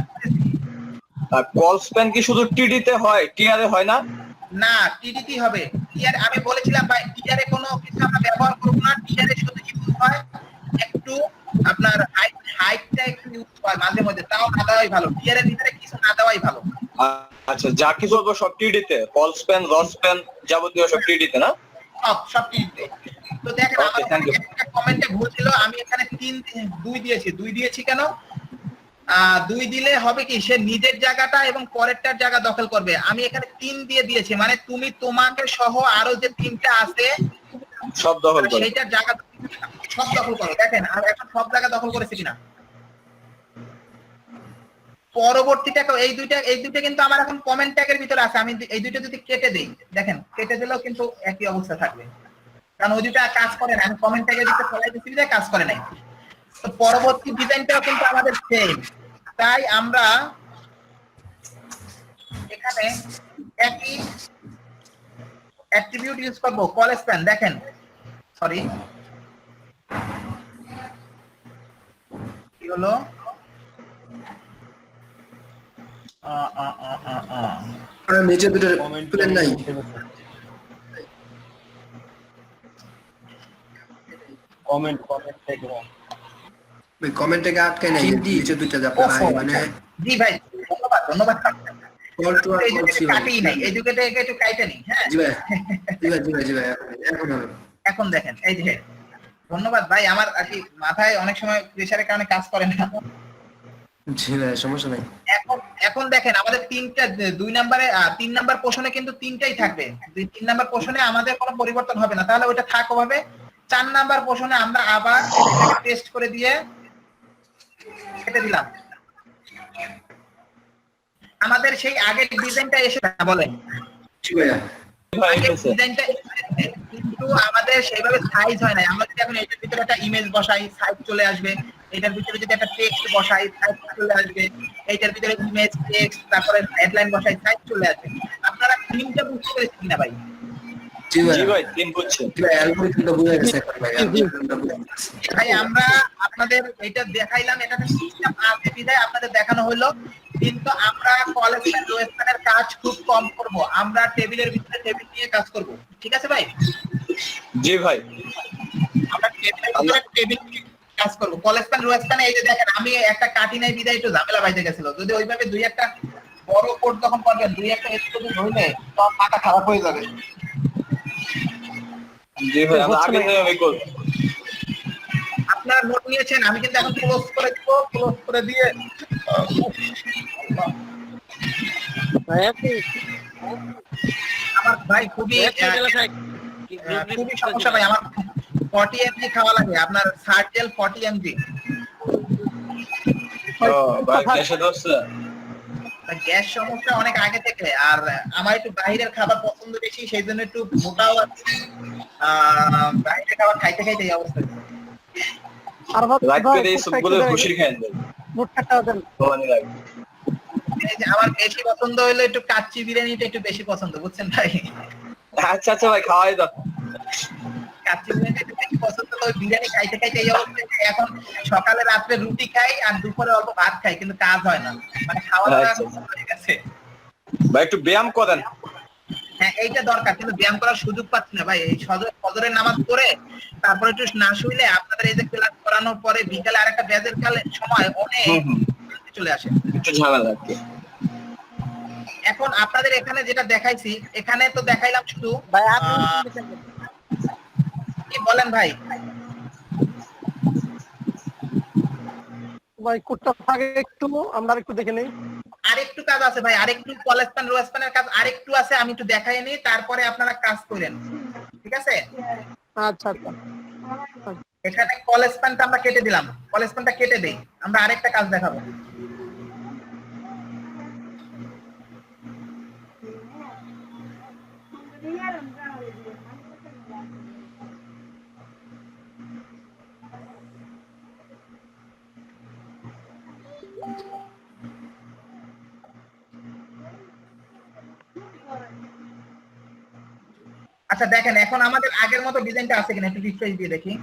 কল স্প্যান কি শুধু টিডিতে হয়, টিআরে হয় না? না, টিডিটি হবে। টিআর আমি বলেছিলাম ভাই, টিআরে কোনো কিছু আমরা ব্যবহার করব না। টিআরে শুধু ইউজ হয় একটু আপনার হাইটটা একটু ইউজ হয় মাঝে মধ্যে, তাও না দেওয়াই ভালো। টিআরের ভিতরে কিছু না দেওয়াই ভালো। আচ্ছা, যা কিছু হবে সব টিডিতে, কল স্প্যান, রড স্প্যান যাবতীয় সব টিডিতে না? সব টিডিতে। তো দেখেন Okay, আমার thank you. একটা কমেন্টে ভুল ছিল, আমি এখানে 2 দিয়েছি কেন? 2 দিলে হবে কি, সে নিজের জায়গাটা এবং পরেরটার জায়গা দখল করবে। আমি এখানে 3 দিয়েছি, মানে তুমি তোমাকে সহ আরো যে 3টা আছে সব দখল করে। সেইটার জায়গা সব দখল করো। দেখেন আর এখন সব জায়গা দখল করেছে কিনা। পরবর্তীটা এই দুইটা কিন্তু আমার এখন কমেন্ট ট্যাগের ভিতরে আছে। আমি এই দুইটা যদি কেটে দেই, দেখেন কেটে দিলেও কিন্তু একই অবস্থা থাকবে, কারণ ওই দুইটা কাজ করে না। আমি কমেন্ট ট্যাগের ভিতরে ফলাই দিচ্ছি যে কাজ করে নাই। তো পরবর্তী ডিজাইনটাও কিন্তু আমাদের সেম, তাই আমরা এখানে একই অ্যাট্রিবিউট ইউজ করব। কল স্প্যান দেখেন, সরি কি হলো, নিচে দুটো প্লেন নাই, কমেন্ট কমেন্ট থেকে আটকে নাই, নিচে দুটো যাবে ভাই, মানে জি ভাই ধন্যবাদ। Call to R call C কাটেই নাই, এডুকেটে একটু কাটে নেই। হ্যাঁ জি ভাই, এখন হবে। এখন দেখেন এই যে, ধন্যবাদ ভাই। আমার আর কি মাথায় অনেক সময় প্রেসারের কারণে কাজ করে না। জি ভাই, সমস্যা নাই। এখন দেখেন আমাদের 3 নাম্বার পোর্শনে কিন্তু 3টাই থাকবে। 3 নাম্বার পোর্শনে আমাদের কোনো পরিবর্তন হবে না, তাহলে ওটা থাকো হবে। 4 নাম্বার পোর্শনে আমরা আবার টেস্ট করে দিয়ে কেটে দিলাম। আমাদের সেই আগের ডিজাইনটা এসে না বলেন, জি ভাইয়া, ডিজাইনটা কিন্তু আমাদের সেইভাবে সাইজ হয় না। আমরা যদি এখন এটার ভিতরে একটা ইমেজ বসাই, সাইজ চলে আসবে। এটার ভিতরে যদি একটা টেক্সট বসাই, সাইজ চলে আসবে। এটার ভিতরে ইমেজ, টেক্সট, তারপরে হেডলাইন বসাই, সাইজ চলে আসবে। আপনারা থিমটা বুঝতে পেরেছেন কিনা ভাই? জি ভাই, তিন বুঝছে। জি ভাই, অ্যালগরিদমটা বুঝে গেছে এখন ভাই, অ্যালগরিদমটা বুঝে গেছে। ভাই আমরা আপনাদের এটা দেখাইলাম, এটা সিস্টেম আছে বিধায় আপনাদের দেখানো হলো, কিন্তু আমরা কলেজের রোস্টারের কাজ খুব কম করব। আমরা টেবিলের ভিতরে টেবিল নিয়ে কাজ করব, ঠিক আছে ভাই? জি ভাই, আমরা টেবিলের ভিতরে টেবিল নিয়ে কাজ করব। কলেজের রোস্টারে এই যে দেখেন, আমি একটা কাটি নাই বিধায় একটু ঝামেলা বাইতে গেছিল। যদি ওইভাবে দুই একটা বড় কোড তখন করবেন, দুই একটা স্টুডেন্ট হইলে সব মাথা খারাপ হয়ে যাবে। জি ভাই, আমরা আগে থেকে আমি করব। আপনারা নোট নিয়েছেন, আমি কিন্তু এখন ক্লোজ করে দিব। ক্লোজ করে দিয়ে আমার ভাই খুবই সমস্যা ভাই, আমার 40 mg খাওয়া লাগে, আপনার সার্জেল 40 mg। ভাই গ্যাসে ধরছে? গ্যাস সমস্যা অনেক আগে থেকে, আর আমার একটু বাইরের খাবার পছন্দ বেশি, সেই জন্য একটু মোটাও আছি। বাইরের খাবার খাইতে খাইতে এই অবস্থা। আর রাতে এই সবগুলো খুশি খান দেন। মোটটা দেন। এই যে আমার বেশি পছন্দ হলো একটু কাচ্চি বিরিয়ানিটা একটু বেশি পছন্দ, বুঝছেন ভাই? আচ্ছা আচ্ছা ভাই, খাওয়াই দাও। কাচ্চি বিরিয়ানিটা একটু বেশি পছন্দ, তো বিরিয়ানি খাইতে খাইতে এই অবস্থা। এখন সকালে রাত্রে রুটি খাই আর দুপুরে অল্প ভাত খাই, কিন্তু কাজ হয় না, মানে খাওয়া দাওয়া হয়ে গেছে। ভাই একটু ব্যায়াম করেন। হ্যাঁ এইটা দরকার, কিন্তু ব্যায়াম করার সুযোগ পাচ্ছি না ভাই। এই ফজরের নামাজ পড়ে তারপরে একটু না শুইলে আপনাদের এই যে ক্লাস করানোর পরে বিকালে আরেকটা ব্যাজের কালে সময় অনেক চলে আসে, একটু ঝামেলা। এখন আপনাদের এখানে যেটা দেখাইছি, এখানে তো দেখাইলাম শুধু কি বলেন ভাই? ভাই কোডটা থাকে একটু, আমরা একটু দেখে নেই। আরেকটু কাজ আছে ভাই, আরেকটু কলেজপান রোজপানের কাজ আরেকটু আছে, আমি একটু দেখাই নিই, তারপরে আপনারা কাজ করেন, ঠিক আছে? আচ্ছা আচ্ছা, এখানে কলেজপানটা আমরা কেটে দিলাম, কলেজপানটা কেটে দেই, আমরা আরেকটা কাজ দেখাবো। আচ্ছা দেখেন, এখন আমাদের আগের মতো ডিজাইনটা আছে কিনা একটু রিফ্রেশ দিয়ে দেখি।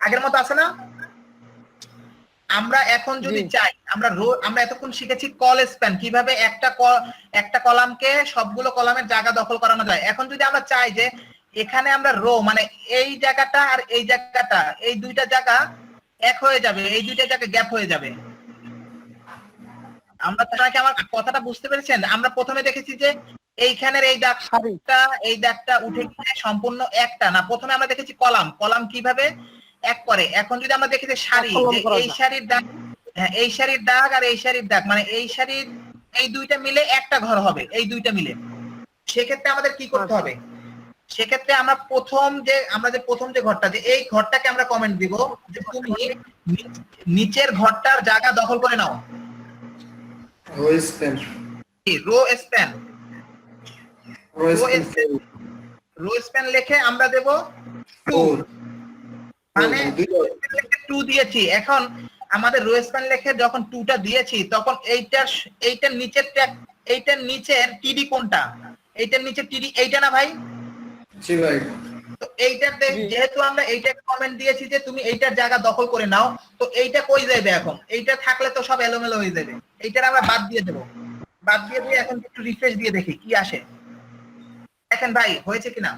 আগের মতো আছে না? আমরা এখন যদি চাই আমরা এতক্ষণ শিখেছি কল স্প্যান, কিভাবে একটা কলামকে সবগুলো কলামের জায়গা দখল করানো যায়। এখন যদি আমরা চাই যে এখানে আমরা রো মানে এই জায়গাটা আর এই জায়গাটা, এই দুইটা জায়গা এক হয়ে যাবে, এই দুইটা জায়গা গ্যাপ হয়ে যাবে। আমরা তাকে আমার কথাটা বুঝতে পেরেছেন? আমরা প্রথমে দেখেছি যে এইখানের এই দাগটা উঠে গিয়ে সম্পূর্ণ একটা না, প্রথমে আমরা দেখেছি কলাম কিভাবে এক করে। এখন যদি আমরা দেখি যে সারি, যে এই সারির দাগ, হ্যাঁ এই সারির দাগ আর এই সারির দাগ মানে এই সারির এই দুইটা মিলে একটা ঘর হবে, এই দুইটা মিলে। সেক্ষেত্রে আমাদের কি করতে হবে? সেক্ষেত্রে আমরা প্রথম যে ঘরটা, যে এই ঘরটাকে আমরা কমেন্ট দিব যে তুমি নিচের ঘরটার জায়গা দখল করে নাও, রো স্প্যান লিখে আমরা দেব 2 মানে 2 দিয়েছি। এখন আমাদের রো স্প্যান লিখে যখন 2টা দিয়েছি তখন এইটার নিচের টিডি কোনটা? এইটার নিচে টিডি এইটা না ভাই? জি ভাই। তো এইটার যেহেতু আমরা এইটাকে কমেন্ট দিয়েছি যে তুমি এইটার জায়গা দখল করে নাও, তো এইটা কই যাবে এখন? এইটা থাকলে তো সব এলোমেলো হয়ে যাবে, এইটার আমরা বাদ দিয়ে দেব। বাদ দিয়ে দিয়ে এখন একটু রিফ্রেশ দিয়ে দেখি কি আসে। দেখেন ভাই হয়েছে কিনা?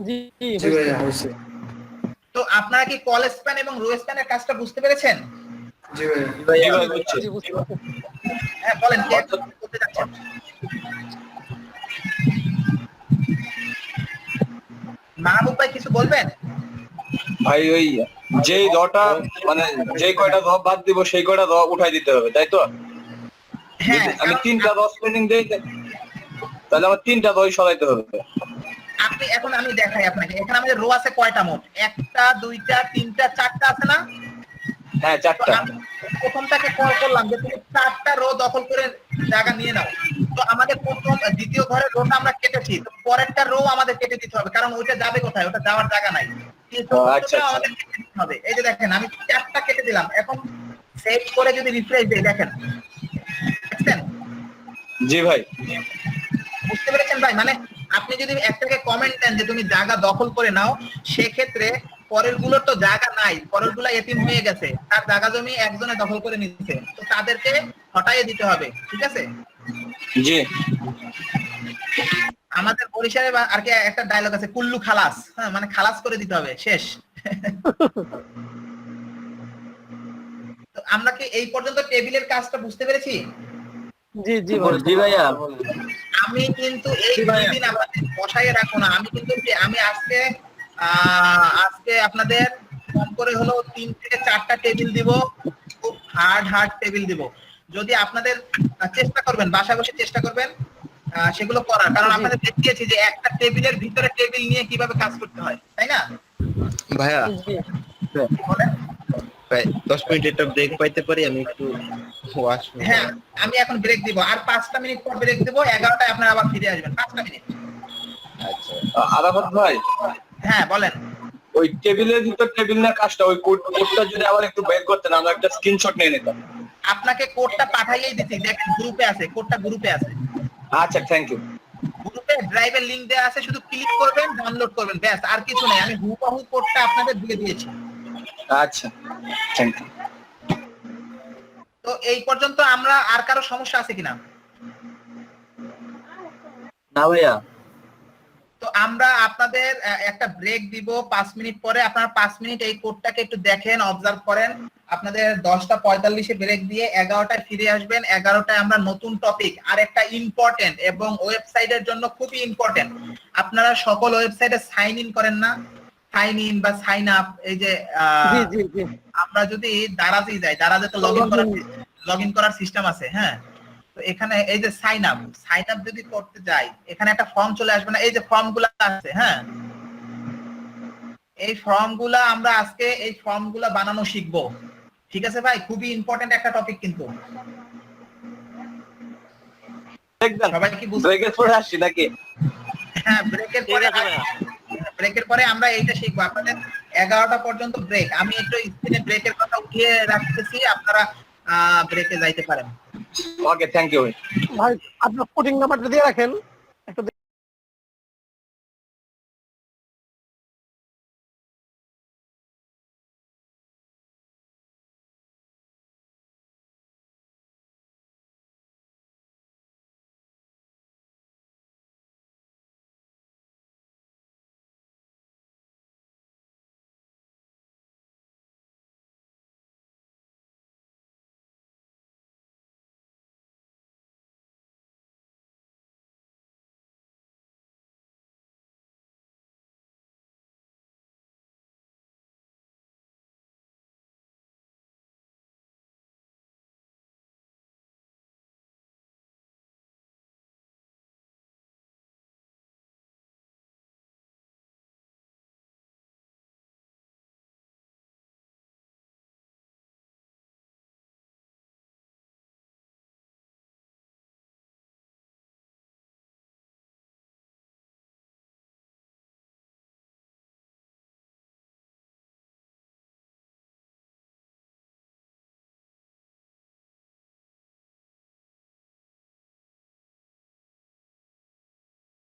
জি ভাই হয়েছে। তো আপনারা কি কল স্প্যান এবং রো স্প্যানের কাজটা বুঝতে পেরেছেন? জি ভাই। হ্যাঁ বলেন কে করতে যাচ্ছেন? মাহবুব ভাই কিছু বলবেন? ভাই ওই যেই রটা মানে যে কয়টা র বাদ দিব সেই কয়টা র উঠাই দিতে হবে, তাই তো? হ্যাঁ, আমি 3টা র স্পেলিং দেই, তাহলে আমার 3টা রই সরাইতে হবে। আপনি এখন আমি দেখাই আপনাকে। এখানে আমাদের রো আছে কয়টা মোট? 1টা 2টা 3টা 4টা আছে না? হ্যাঁ 4টা। প্রথমটাকে কল করলাম যে তুমি 4টা রো দখল করে জায়গা নিয়ে নাও। তো আমাদের দ্বিতীয় ঘরের রোটা আমরা কেটেছি, তো পরেরটা রো আমাদের কেটে দিতে হবে, কারণ ওইটা যাবে কোথায়? ওটা যাওয়ার জায়গা নাই। আচ্ছা আমাদের কেটে দিতে হবে। এই যে দেখেন আমি 4টা কেটে দিলাম। এখন সেভ করে যদি রিফ্রেশ দেই দেখেন, দেখছেন? জি ভাই। বুঝতে পেরেছেন ভাই? মানে আপনি যদি একটাকে কমেন্ট দেন যে তুমি জায়গা দখল করে নাও, সেক্ষেত্রে পরের গুলোর তো জায়গা নাই, পরের গুলা এতিম হয়ে গেছে, তার জায়গা জমি একজনে দখল করে নিচ্ছে, তো তাদেরকে হটাইয়ে দিতে হবে, ঠিক আছে? জি। আমাদের বরিশালে আর কি একটা ডায়লগ আছে, কুল্লু খালাস, হ্যাঁ মানে খালাস করে দিতে হবে, শেষ। তো আমরা কি এই পর্যন্ত টেবিলের কাজটা বুঝতে পেরেছি? জি জি জি ভাইয়া। আমি কিন্তু এই দিন আপনাদের বসায় রাখবো না। আমি আজকে আপনাদের কম করে হলো 3 থেকে 4টা টেবিল দিব, খুব হার্ড টেবিল দিব। যদি আপনাদের চেষ্টা করবেন, বাসায় বসে চেষ্টা করবেন সেগুলো করার, কারণ আপনাদের দেখিয়েছি যে একটা টেবিলের ভিতরে টেবিল নিয়ে কিভাবে কাজ করতে হয়, তাই না ভাইয়া? বলেন। ভাই 10 মিনিট একটা ব্রেক পাইতে পারি আমি একটু ওয়াশরুম? হ্যাঁ আমি এখন ব্রেক দিব, আর 5টা মিনিট পর ব্রেক দিব, 11টায় আপনারা আবার ফিরে আসবেন। 5টা মিনিট। আচ্ছা আরাফাত ভাই, হ্যাঁ বলেন। ওই টেবিলের ভিতর টেবিল না কাজটা, ওই কোডটা যদি আবার একটু বের করতেন, আমরা একটা স্ক্রিনশট নিয়ে নিতাম। আপনাকে কোডটা পাঠাইয়েই দিছি, দেখেন গ্রুপে আছে, কোডটা গ্রুপে আছে। আচ্ছা থ্যাংক ইউ। গ্রুপে ড্রাইভের লিংক দেওয়া আছে, শুধু ক্লিক করবেন, ডাউনলোড করবেন, ব্যাস আর কিছু নাই। আমি হুবহু কোডটা আপনাদের দিয়ে দিয়েছি। আচ্ছা থ্যাংক ইউ। তো এই পর্যন্ত আমরা আর কারো সমস্যা আছে কিনা? না ভাইয়া। তো আমরা আপনাদের একটা ব্রেক দিব 5 মিনিট পরে। আপনারা 5 মিনিট এই কোডটাকে একটু দেখেন, অবজার্ভ করেন। আপনাদের 10:45-এ ব্রেক দিয়ে 11টায় ফিরে আসবেন। 11টায় আমরা নতুন টপিক, আর একটা ইম্পর্টেন্ট এবং ওয়েবসাইটের জন্য খুবই ইম্পর্টেন্ট, আপনারা সকল ওয়েবসাইটে সাইন ইন করেন না? সাইন ইন বা সাইন আপ, এই যে আমরা যদি দারাজে যাই, দারাজে তো লগইন করার সিস্টেম আছে, হ্যাঁ? তো এখানে এই যে সাইন আপ যদি করতে যাই, এখানে একটা ফর্ম চলে আসবে না? এই যে ফর্মগুলো আছে, হ্যাঁ, এই ফর্মগুলা আমরা আজকে এই ফর্মগুলা বানানো শিখবো, ঠিক আছে ভাই? খুবই ইম্পর্টেন্ট একটা টপিক কিন্তু। সবাই কি ব্রেকের পরে আসছি নাকি? হ্যাঁ ব্রেকের পরে আমরা এইটা শিখবো। আপনাদের 11টা পর্যন্ত ব্রেক। আমি একটু স্ক্রিনে ব্রেকের কথা উঠিয়ে রাখতেছি, আপনারা ব্রেকে যাইতে পারেন। ওকে থ্যাংক ইউ ভাই। আপনার কোডিং নাম্বারটা দিয়ে রাখেন।